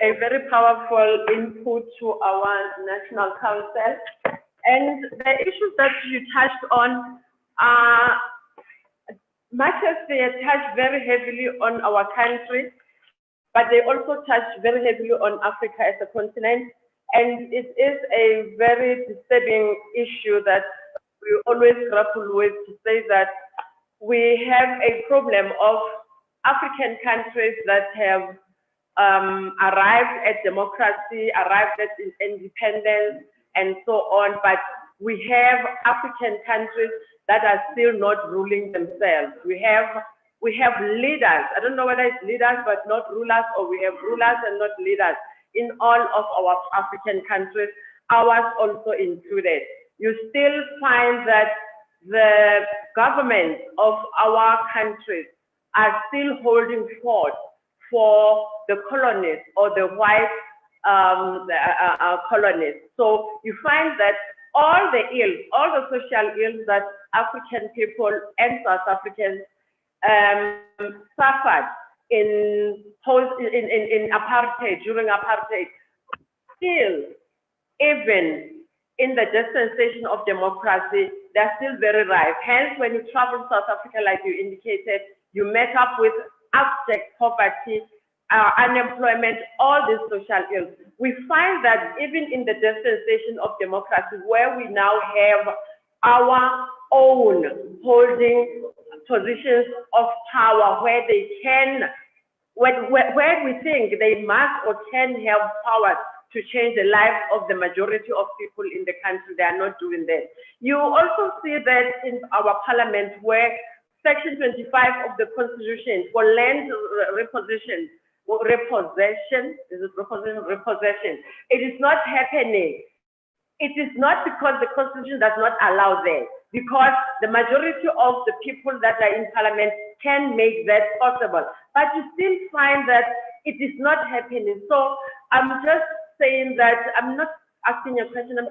a very powerful input to our National Council. And the issues that you touched on are much as they touch very heavily on our country, but they also touch very heavily on Africa as a continent. And it is a very disturbing issue that we always grapple with, to say that we have a problem of African countries that have arrived at democracy, arrived at independence, and so on, but we have African countries that are still not ruling themselves. We have leaders, I don't know whether it's leaders but not rulers, or we have rulers and not leaders in all of our African countries, ours also included. You still find that the governments of our countries are still holding forth for the colonists or the white colonists. So you find that all the ills, all the social ills that African people and South Africans suffered in apartheid, during apartheid, still, even in the dispensation of democracy, they're still very rife. Hence, when you travel to South Africa, like you indicated, you met up with abject poverty, unemployment, all these social ills. We find that even in the dispensation of democracy, where we now have our own holding positions of power, where they can, where we think they must or can have power to change the lives of the majority of people in the country, they are not doing that. You also see that in our parliament, where Section 25 of the Constitution for land repossession, it is not happening. It is not because the Constitution does not allow that, because the majority of the people that are in parliament can make that possible. But you still find that it is not happening. So I'm just saying that I'm not asking a question. I'm,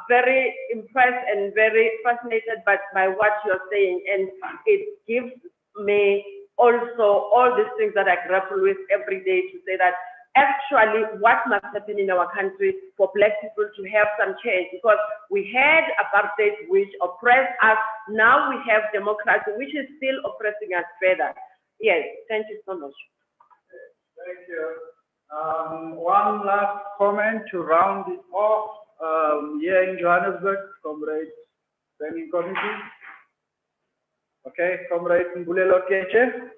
very impressed and very fascinated by what you're saying, and it gives me also all these things that I grapple with every day, to say that actually what must happen in our country for Black people to have some change, because we had apartheid which oppressed us. Now we have democracy which is still oppressing us further. Yes, thank you so much. Thank you. One last comment to round it off. Here in Johannesburg, comrades, standing committee. Okay, Comrade Mbulelo Keche.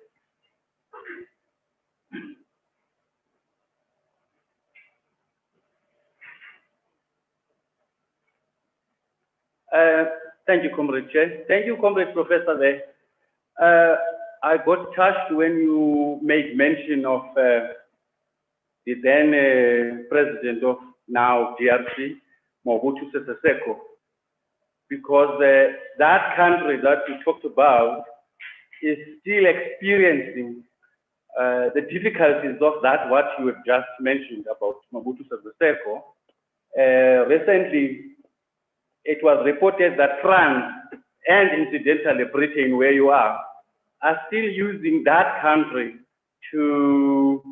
Thank you, Comrade Chair. Thank you, Comrade Professor there. I got touched when you made mention of the then president of now DRC, Mobutu Sese Seko, because that country that you talked about is still experiencing the difficulties of that, what you have just mentioned about Mobutu Sese Seko. Recently, it was reported that France and incidentally Britain, where you are still using that country to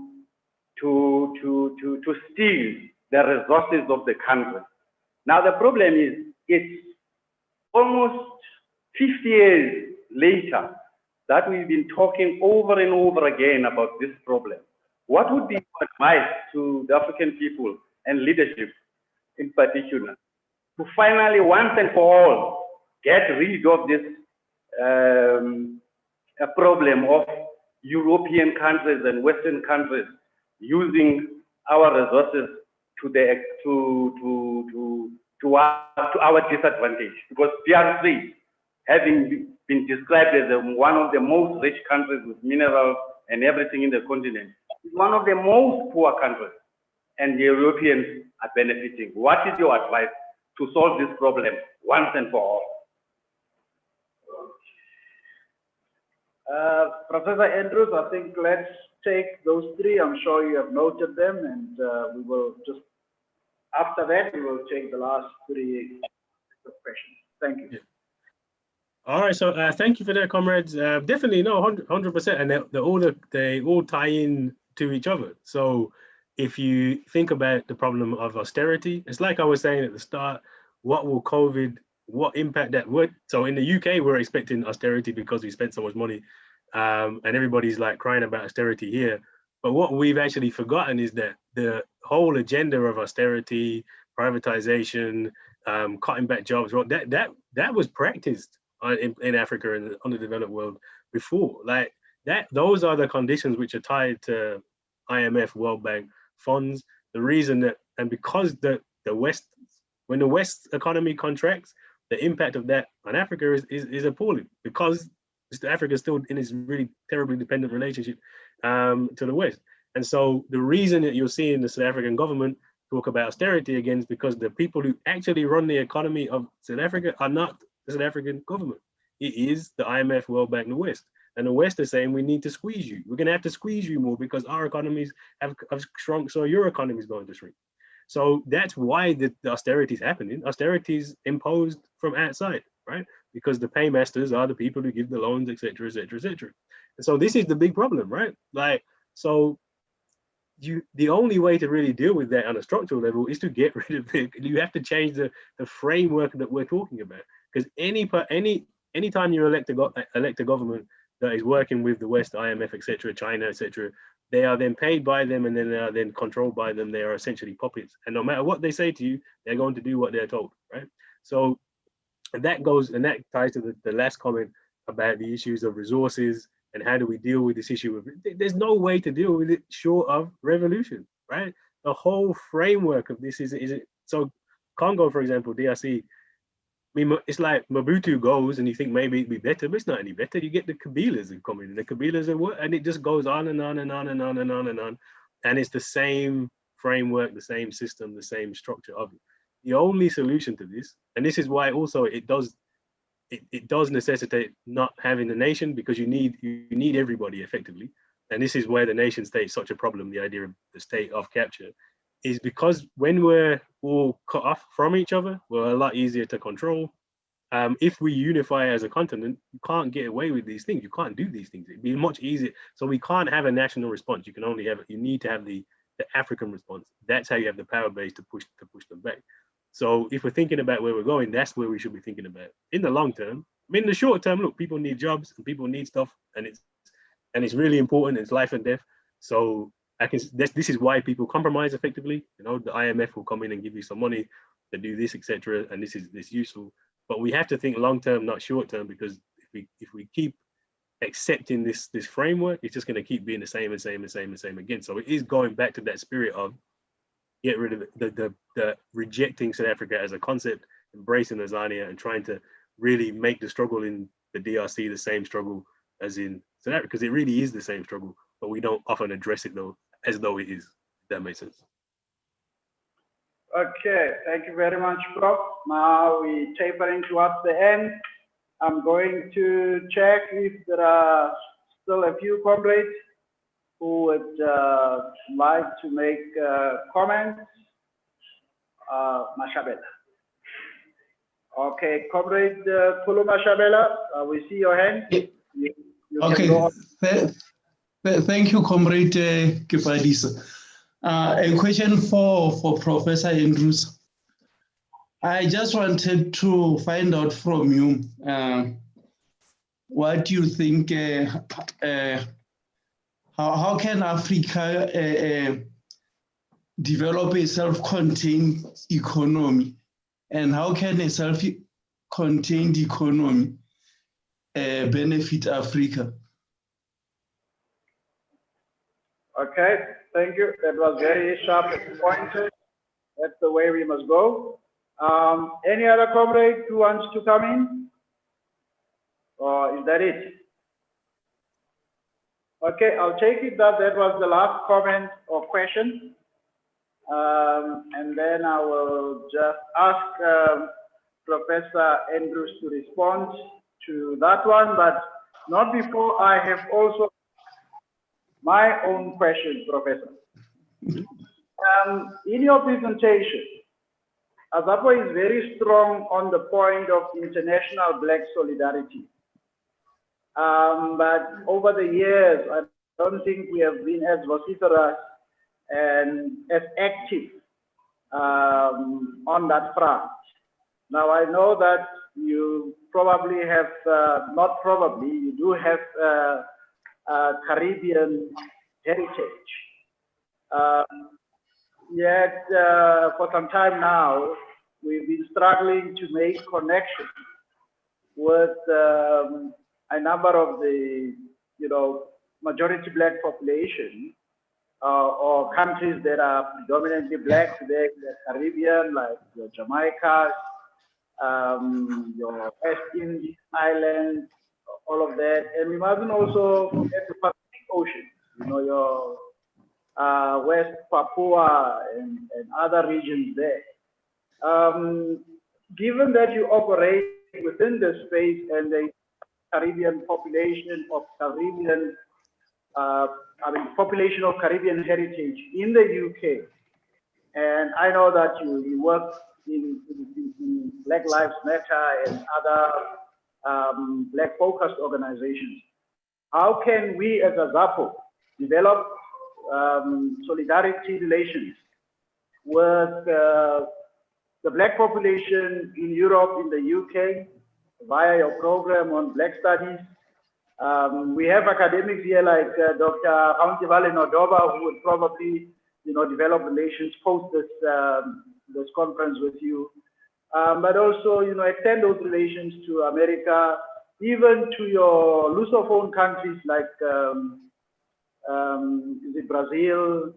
steal the resources of the country. Now the problem is, it's almost 50 years later that we've been talking over and over again about this problem. What would be your advice to the African people and leadership in particular to finally, once and for all, get rid of this problem of European countries and Western countries using our resources to our disadvantage? Because DRC, having been described as one of the most rich countries with minerals and everything in the continent, is one of the most poor countries, and the Europeans are benefiting. What is your advice to solve this problem once and for all? Professor Andrews, I think let's take those three. I'm sure you have noted them, and we will just, after that, we will take the last three questions. Thank you. Yeah. All right, so thank you for that, comrades. Definitely, no, 100%, and they all tie in to each other. So if you think about the problem of austerity, it's like I was saying at the start, what impact that would? So in the UK, we're expecting austerity because we spent so much money, and everybody's like crying about austerity here. But what we've actually forgotten is that the whole agenda of austerity, privatization, cutting back jobs, that was practiced in Africa and the underdeveloped world before. Like that, those are the conditions which are tied to IMF, World Bank funds. The reason that, and because the West, when the West economy contracts, the impact of that on Africa is appalling, because Africa is still in this really terribly dependent relationship to the West. And so the reason that you're seeing the South African government talk about austerity again is because the people who actually run the economy of South Africa are not the South African government. It is the IMF, World Bank, and the West. And the West is saying, we need to squeeze you. We're gonna have to squeeze you more because our economies have shrunk, so your economy is going to shrink. So that's why the austerity is happening. Austerity is imposed from outside, right? Because the paymasters are the people who give the loans, et cetera, et cetera, et cetera. And so this is the big problem, right? Like, so the only way to really deal with that on a structural level is to get rid of it. You have to change the framework that we're talking about. Because anytime you elect a government that is working with the West, IMF, et cetera, China, et cetera, they are then paid by them, and then they are then controlled by them. They are essentially puppets. And no matter what they say to you, they're going to do what they're told, right? So that goes, and that ties to the last comment about the issues of resources and how do we deal with this issue of, there's no way to deal with it short of revolution, right? The whole framework of this is so Congo, for example, DRC, I mean, it's like Mobutu goes and you think maybe it'd be better, but it's not any better. You get the Kabilas who come in, and the Kabilas are what, and it just goes on and on and on and on and on and on. And it's the same framework, the same system, the same structure of it. The only solution to this, and this is why also it does necessitate not having a nation, because you need everybody effectively. And this is where the nation state is such a problem, the idea of the state of capture, is because when we're all cut off from each other, we're a lot easier to control. If we unify as a continent, you can't get away with these things. You can't do these things. It'd be much easier. So we can't have a national response. You can only have, you need to have the African response. That's how you have the power base to push them back. So if we're thinking about where we're going, that's where we should be thinking about. In the long term, I mean, in the short term, look, people need jobs and people need stuff, and it's really important. It's life and death. So this is why people compromise effectively. You know, the IMF will come in and give you some money to do this, etc. And this is useful. But we have to think long term, not short term, because if we keep accepting this framework, it's just going to keep being the same and same again. So it is going back to that spirit of get rid of the rejecting South Africa as a concept, embracing Tanzania, and trying to really make the struggle in the DRC the same struggle as in South Africa, because it really is the same struggle, but we don't often address it though as though it is. If that makes sense. Okay, thank you very much, Prof. Now we tapering towards the end. I'm going to check if there are still a few comrades who would like to make comments. Mashabela. Okay, comrade Kulu Mashabela, we see your hand. You okay, thank you, comrade Kipadisa. A question for Professor Andrews. I just wanted to find out from you what you think, how can Africa develop a self-contained economy, and how can a self-contained economy benefit Africa? Okay, thank you. That was very sharp and pointed. That's the way we must go. Any other comrade who wants to come in? Or is that it? Okay, I'll take it that that was the last comment or question. And then I will just ask Professor Andrews to respond to that one, but not before I have also my own question, Professor. In your presentation, Azapo is very strong on the point of international Black solidarity. But over the years, I don't think we have been as vociferous and as active on that front. Now, I know that you probably have, not probably, you do have Caribbean heritage. Yet, for some time now, we've been struggling to make connections with a number of the, majority Black population or countries that are predominantly Black today, the Caribbean, like your Jamaica, your West Indies Islands, all of that. And we mustn't also forget the Pacific Ocean, your West Papua and other regions there. Given that you operate within the space and the Caribbean population of Caribbean, population of Caribbean heritage in the UK, and I know that you work in Black Lives Matter and other Black-focused organizations. How can we as Azapo develop solidarity relations with the Black population in Europe, in the UK, via your program on Black Studies? We have academics here like Dr. Auntivale Nodoba, who would probably, develop relations post this conference with you. But also, extend those relations to America, even to your Lusophone countries like Brazil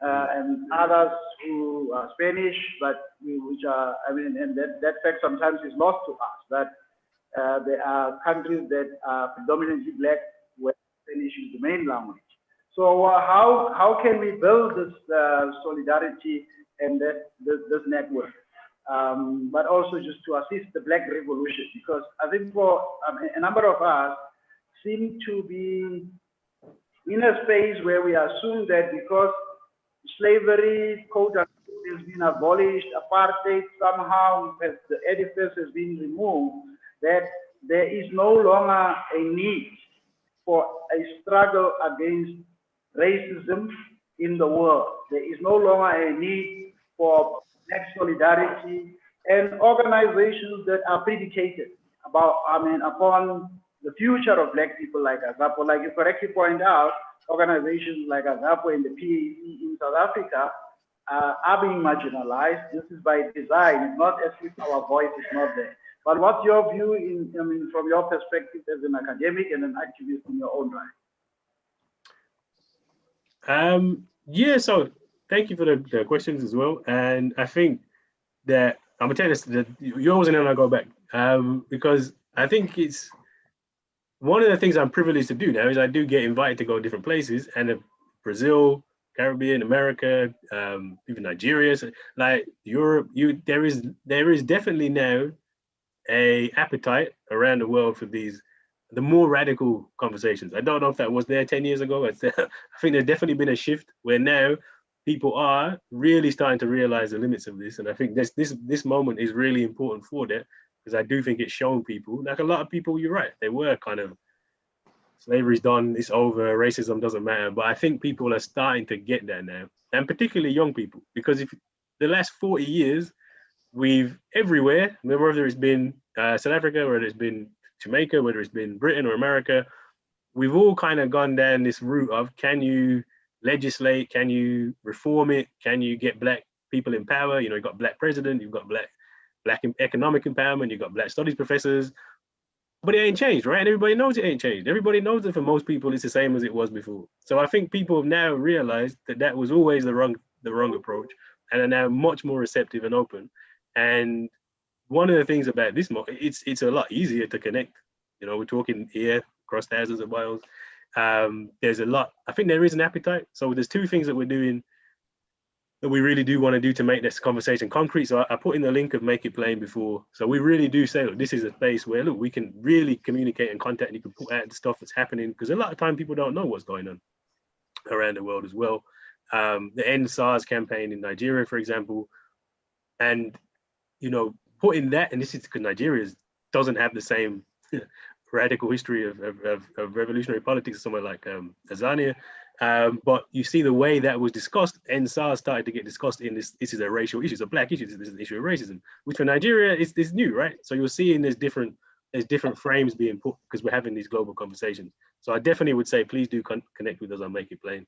and others who are Spanish, but which are, and that fact sometimes is lost to us, that there are countries that are predominantly Black where Spanish is the main language. So how can we build this solidarity and this network? But also just to assist the Black revolution, because I think for a number of us seem to be in a space where we assume that because slavery, quote unquote, has been abolished, apartheid somehow, the edifice has been removed, that there is no longer a need for a struggle against racism in the world. There is no longer a need for Black solidarity and organizations that are predicated upon the future of Black people like Azapo. Like you correctly point out, organizations like Azapo and the PAC in South Africa are being marginalized. This is by design. It's not as if our voice is not there. But what's your view from your perspective as an academic and an activist in your own right? Yeah, so thank you for the questions as well. And I think that I'm gonna tell you this, yours and then I'll go back. Because I think it's one of the things I'm privileged to do now is I do get invited to go different places, and Brazil, Caribbean, America, even Nigeria, so like Europe. There is definitely now a appetite around the world for the more radical conversations. I don't know if that was there 10 years ago. I think there's definitely been a shift where now people are really starting to realize the limits of this, and I think this moment is really important for that, because I do think it's shown people, like a lot of people, you're right, they were kind of, slavery's done, it's over, racism doesn't matter. But I think people are starting to get there now, and particularly young people, because if the last 40 years, we've everywhere, whether it's been South Africa, whether it's been Jamaica, whether it's been Britain or America, we've all kind of gone down this route of, can you legislate, can you reform it, can you get black people in power? You know, you've got black president, you've got black economic empowerment, you've got black studies professors, but it ain't changed, right? And everybody knows it ain't changed. Everybody knows that for most people, it's the same as it was before. So I think people have now realized that that was always the wrong approach, and are now much more receptive and open. And one of the things about this, it's a lot easier to connect. You know, we're talking here across thousands of miles. There's a lot. I think there is an appetite. So there's two things that we're doing that we really do want to do to make this conversation concrete. So I put in the link of Make It Plain before. So we really do say, look, this is a space where, look, we can really communicate and contact, and you can put out the stuff that's happening, because a lot of time people don't know what's going on around the world as well. The End SARS campaign in Nigeria, for example, and, you know, putting that, and this is because Nigeria doesn't have the same radical history of revolutionary politics as somewhere like Tanzania. But you see the way that was discussed, and SARS started to get discussed in this is a racial issue, it's a black issue, this is an issue of racism, which for Nigeria is new, right? So you're seeing there's different frames being put, because we're having these global conversations. So I definitely would say, please do connect with us on Make It Plain.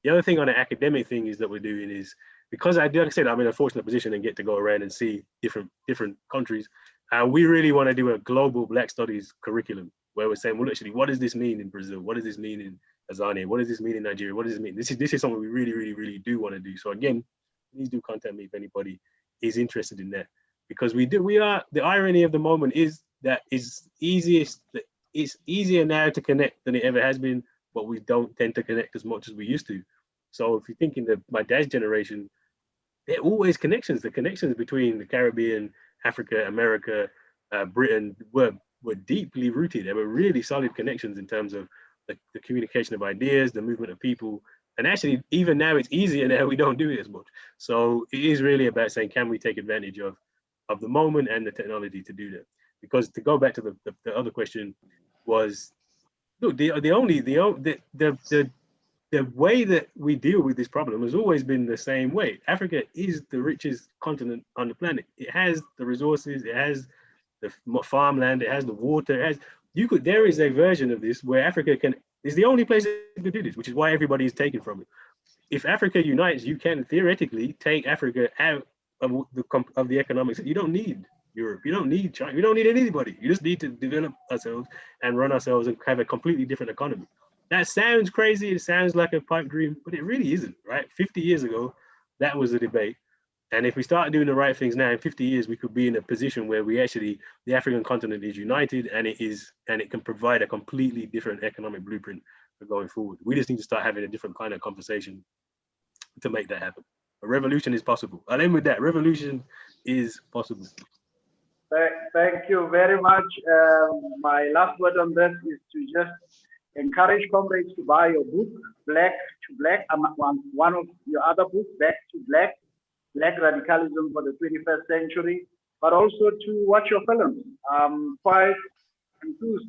The other thing on the academic thing is that we're doing is, because like I said, I'm in a fortunate position and get to go around and see different countries. We really want to do a global Black Studies curriculum where we're saying, well, actually, what does this mean in Brazil? What does this mean in Tanzania? What does this mean in Nigeria? What does this mean? This is something we really, really, really do want to do. So again, please do contact me if anybody is interested in that, because the irony of the moment is that it's easier now to connect than it ever has been, but we don't tend to connect as much as we used to. So if you're thinking that my dad's generation, there are always connections. The connections between the Caribbean, Africa, America, Britain were deeply rooted. There were really solid connections in terms of the communication of ideas, the movement of people. And actually, even now, it's easier now, we don't do it as much. So it is really about saying, can we take advantage of the moment and the technology to do that? Because to go back to the other question was, look, the way that we deal with this problem has always been the same way. Africa is the richest continent on the planet. It has the resources, it has the farmland, it has the water, there is a version of this where Africa is the only place that can do this, which is why everybody is taken from it. If Africa unites, you can theoretically take Africa out of the economics. You don't need Europe, you don't need China, you don't need anybody. You just need to develop ourselves and run ourselves and have a completely different economy. That sounds crazy, it sounds like a pipe dream, but it really isn't, right? 50 years ago, that was the debate. And if we start doing the right things now, in 50 years, we could be in a position where the African continent is united, and it can provide a completely different economic blueprint for going forward. We just need to start having a different kind of conversation to make that happen. A revolution is possible. I'll end with that. Revolution is possible. Thank you very much. My last word on this is to just encourage comrades to buy your book, Black to Black, one of your other books, Back to Black, Black Radicalism for the 21st Century, but also to watch your films. I'm quite enthused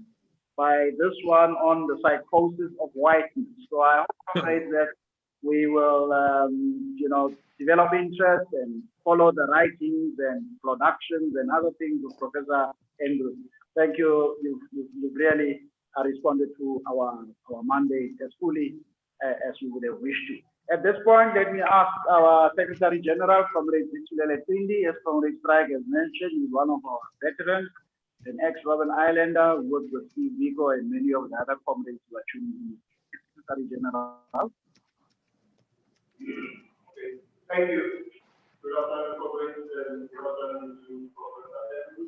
by this one on the psychosis of whiteness. So I hope that we will, develop interest and follow the writings and productions and other things of Professor Andrews. Thank you. You've really responded to our mandate as fully as we would have wished to. At this point, let me ask our Secretary General, Comrade Zitulele Pindi, as Comrade Strike has mentioned, he's one of our veterans. an ex-Robben Islander, worked with Steve Biko and many of the other comrades who are tuning in. Secretary General. Thank you. Good afternoon, comrades, and good afternoon to Professor.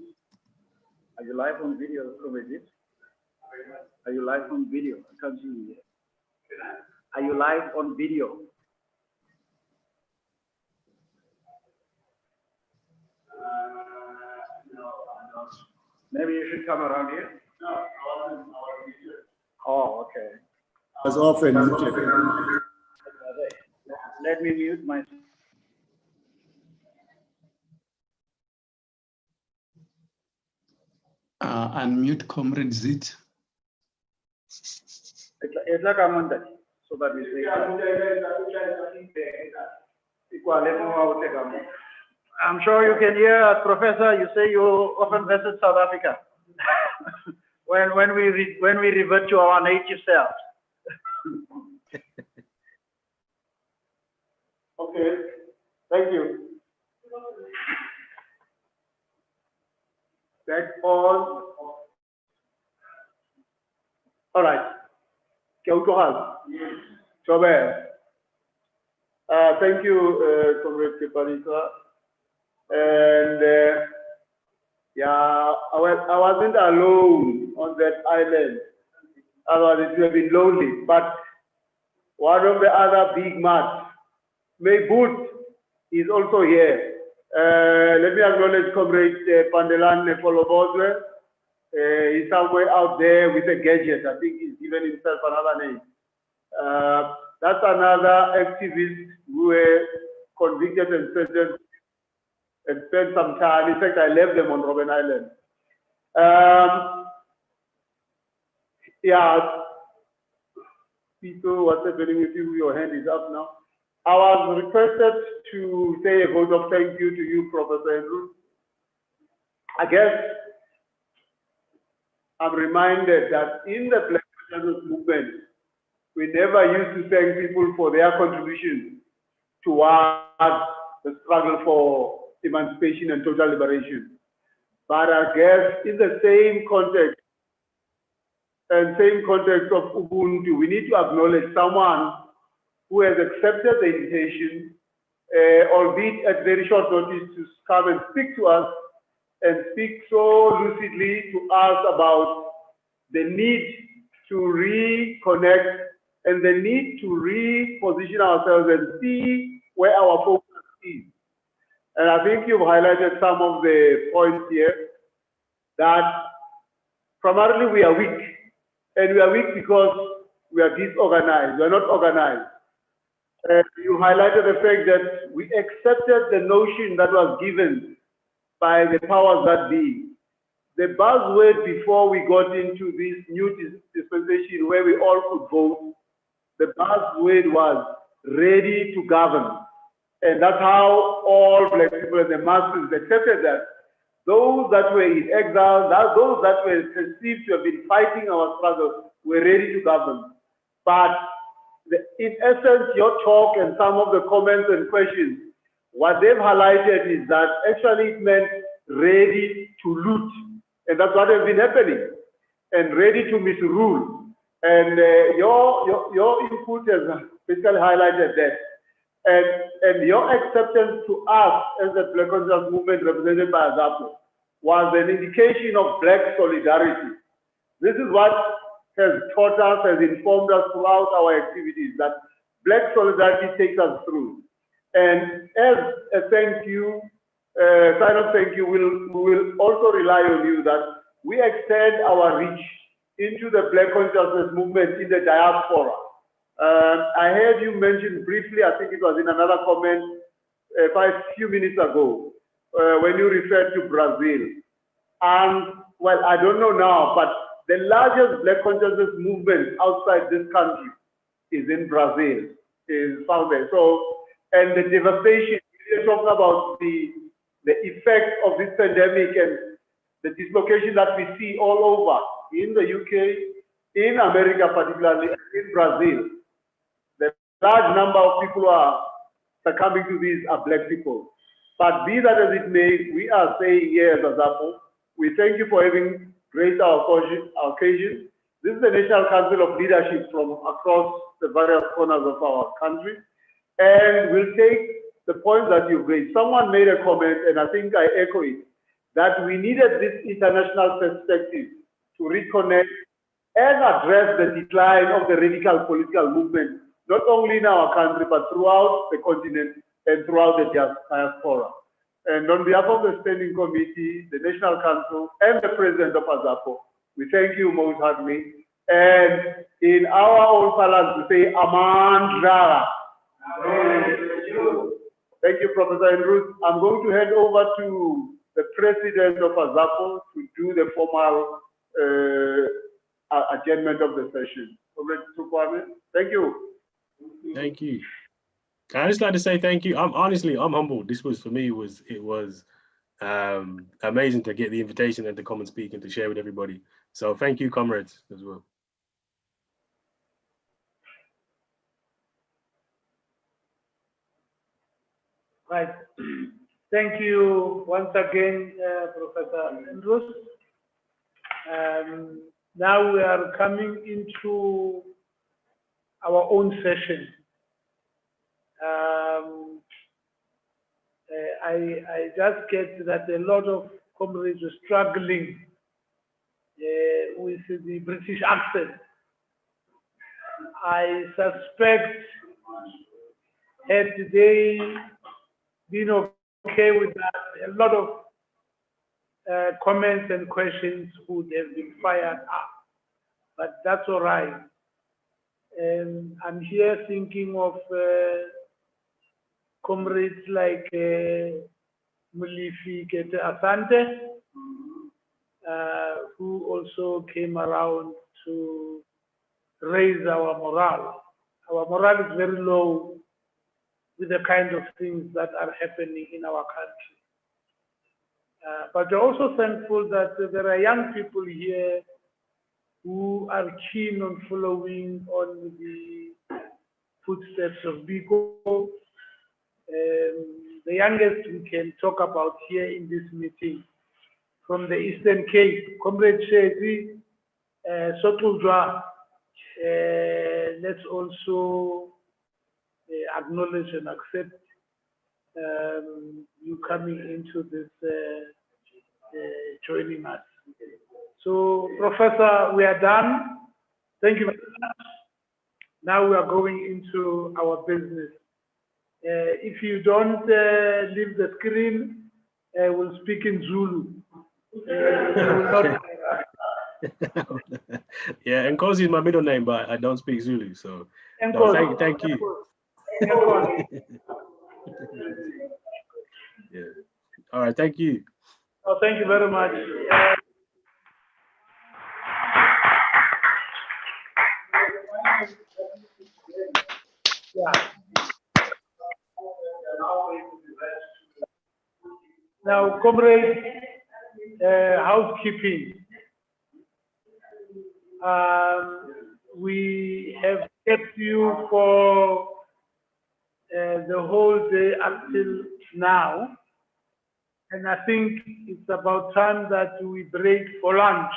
Are you live on video, comrades? Are you live on video? I can't see you yet. Are you live on video? No, I'm not. Maybe you should come around here. No, I wasn't our teacher. Oh, okay. As often muted. Let me mute myself. Unmute Comrade Zit. It's like I'm on that, so that we say. I'm sure you can hear us, Professor. You say you often visit South Africa. when we revert to our native selves. Okay, thank you. That's all. All right. Thank you, Comrade Keparisa. And yeah, I wasn't alone on that island. Otherwise, it would have been lonely. But one of the other big mats, Mayboot, is also here. Let me acknowledge Comrade Pandelan Nefolobodwe. He's somewhere out there with a gadget. I think he's given himself another name. That's another activist who were convicted and sentenced and spent some time. In fact, I left them on Robben Island. Yeah, Peter, what's happening with you? Your hand is up now. I was requested to say a vote of thank you to you, Professor Andrews. I guess I'm reminded that in the Black Consciousness movement, we never used to thank people for their contribution towards the struggle for emancipation and total liberation. But I guess in the same context of Ubuntu, we need to acknowledge someone who has accepted the invitation, albeit at very short notice, to come and speak to us and speak so lucidly to us about the need to reconnect and the need to reposition ourselves and see where our focus is. And I think you've highlighted some of the points here that primarily we are weak. And we are weak because we are disorganized, we are not organized. You highlighted the fact that we accepted the notion that was given by the powers that be. The buzzword before we got into this new dispensation where we all could vote, the buzzword was ready to govern. And that's how all Black people and the masses accepted that. Those that were in exile, those that were perceived to have been fighting our struggle were ready to govern. But in essence, your talk and some of the comments and questions, what they've highlighted is that actually it meant ready to loot. And that's what has been happening. And ready to misrule. And your input has basically highlighted that. And your acceptance to us as the Black Consciousness movement represented by Azapo was an indication of Black solidarity. This is what has taught us, has informed us throughout our activities, that Black solidarity takes us through. And as a thank you, sign of thank you, we will also rely on you that we extend our reach into the Black Consciousness movement in the diaspora. I heard you mention briefly, I think it was in another comment a few minutes ago, when you referred to Brazil. And well, I don't know now, but the largest Black Consciousness movement outside this country is in Brazil, is found there. So, and the devastation, we're talking about the effect of this pandemic and the dislocation that we see all over in the UK, in America particularly, in Brazil. The large number of people who are succumbing to these are Black people. But be that as it may, we are saying here as Azapo, We thank you for having graced our occasion. This is the National Council of Leadership from across the various corners of our country. And we'll take the points that you've raised. Someone made a comment, and I think I echo it, that we needed this international perspective to reconnect and address the decline of the radical political movement, not only in our country, but throughout the continent and throughout the diaspora. And on behalf of the Standing Committee, the National Council, and the President of Azapo, we thank you most heartily. And in our own parlance, we say, Amandla. Thank you, Professor Andrews. I'm going to hand over to the President of Azapo to do the formal adjournment of the session. Thank you. Thank you. I just like to say thank you. I'm humbled. This was, for me, it was amazing to get the invitation and to come and speak and to share with everybody. So thank you, comrades, as well. Right. Thank you once again, Professor Andrews. Now we are coming into our own session. I just get that a lot of comrades are struggling with the British accent. I suspect had they been okay with that, a lot of comments and questions would have been fired up, but that's all right. I'm here thinking of comrades like Mulifi Kete Asante, who also came around to raise our morale. Our morale is very low with the kind of things that are happening in our country. But we're also thankful that there are young people here who are keen on following on the footsteps of Biko. The youngest we can talk about here in this meeting from the Eastern Cape, Comrade Shezi Sotuldwa. Let's also acknowledge and accept you coming into this, joining us. So, Professor, we are done. Thank you very much. Now we are going into our business. If you don't leave the screen, we'll speak in Zulu. Yeah, Nkosi is my middle name, but I don't speak Zulu, so no, thank you. Yeah. All right, thank you. Oh, thank you very much. Yeah. Now, comrade, housekeeping. We have kept you for the whole day until now, and I think it's about time that we break for lunch.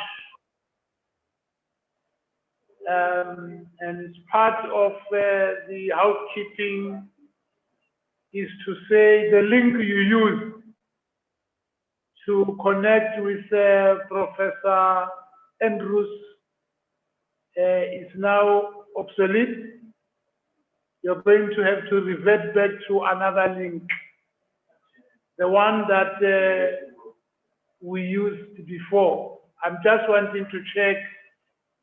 And it's part of the housekeeping is to say the link you use to connect with Professor Andrews is now obsolete. You're going to have to revert back to another link, the one that we used before. I'm just wanting to check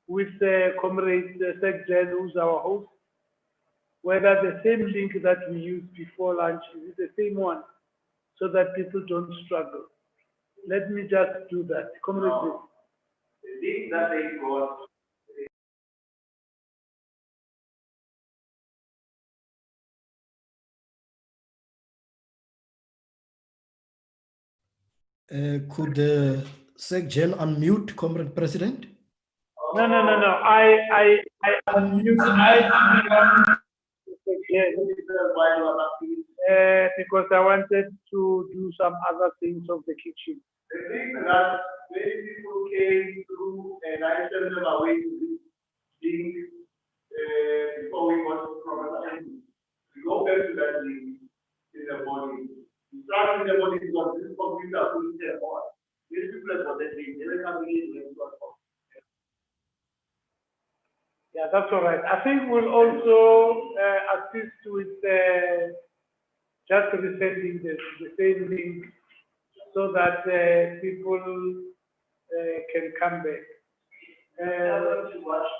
with Comrade Sekjen, who's our host, whether the same link that we used before lunch is the same one, so that people don't struggle. Let me just do that. Comrade. No. The link that they got. Could Sekjen unmute, Comrade President? No. I unmute because I wanted to do some other things of the kitchen. The thing that many people came through, and I sent them away to this link before we got to Professor. We go back to that link in the morning. We start in the morning because this computer couldn't tell on. These people have got that link. They were coming in and Yeah, that's all right. I think we'll also assist with just resending the same link so that people can come back.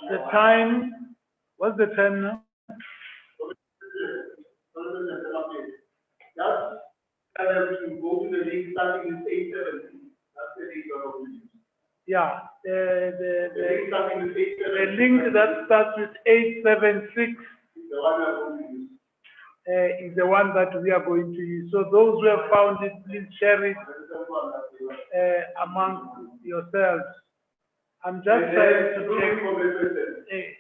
The time, what's the time now? Just to go to the link starting with 8:17. That's the link of the use. Yeah, The the link that starts with 876 is the one I'm going to use. is the one that we are going to use. So those who have found it, please share it among yourselves. I'm just trying to check.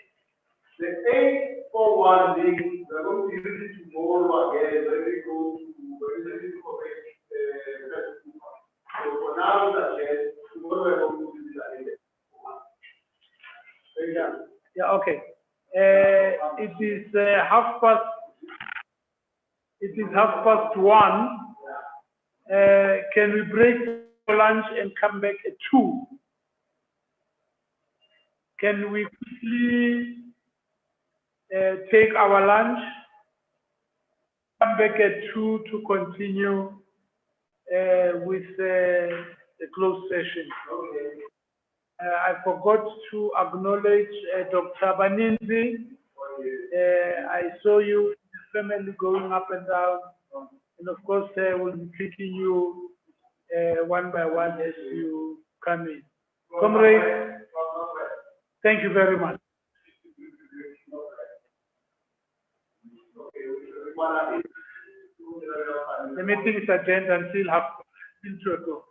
The 841 link, we're going to use it tomorrow again when we go to so for now, tomorrow we're going to use it again. Yeah, okay. It is half past. It is 1:30. Can we break for lunch and come back at 2? Can we quickly take our lunch, come back at 2 to continue with the closed session? I forgot to acknowledge Dr. Baninzi. I saw you, family going up and down, and of course, we'll be treating you one by one as you come in. Comrade, thank you very much. The meeting is adjourned until 2:30.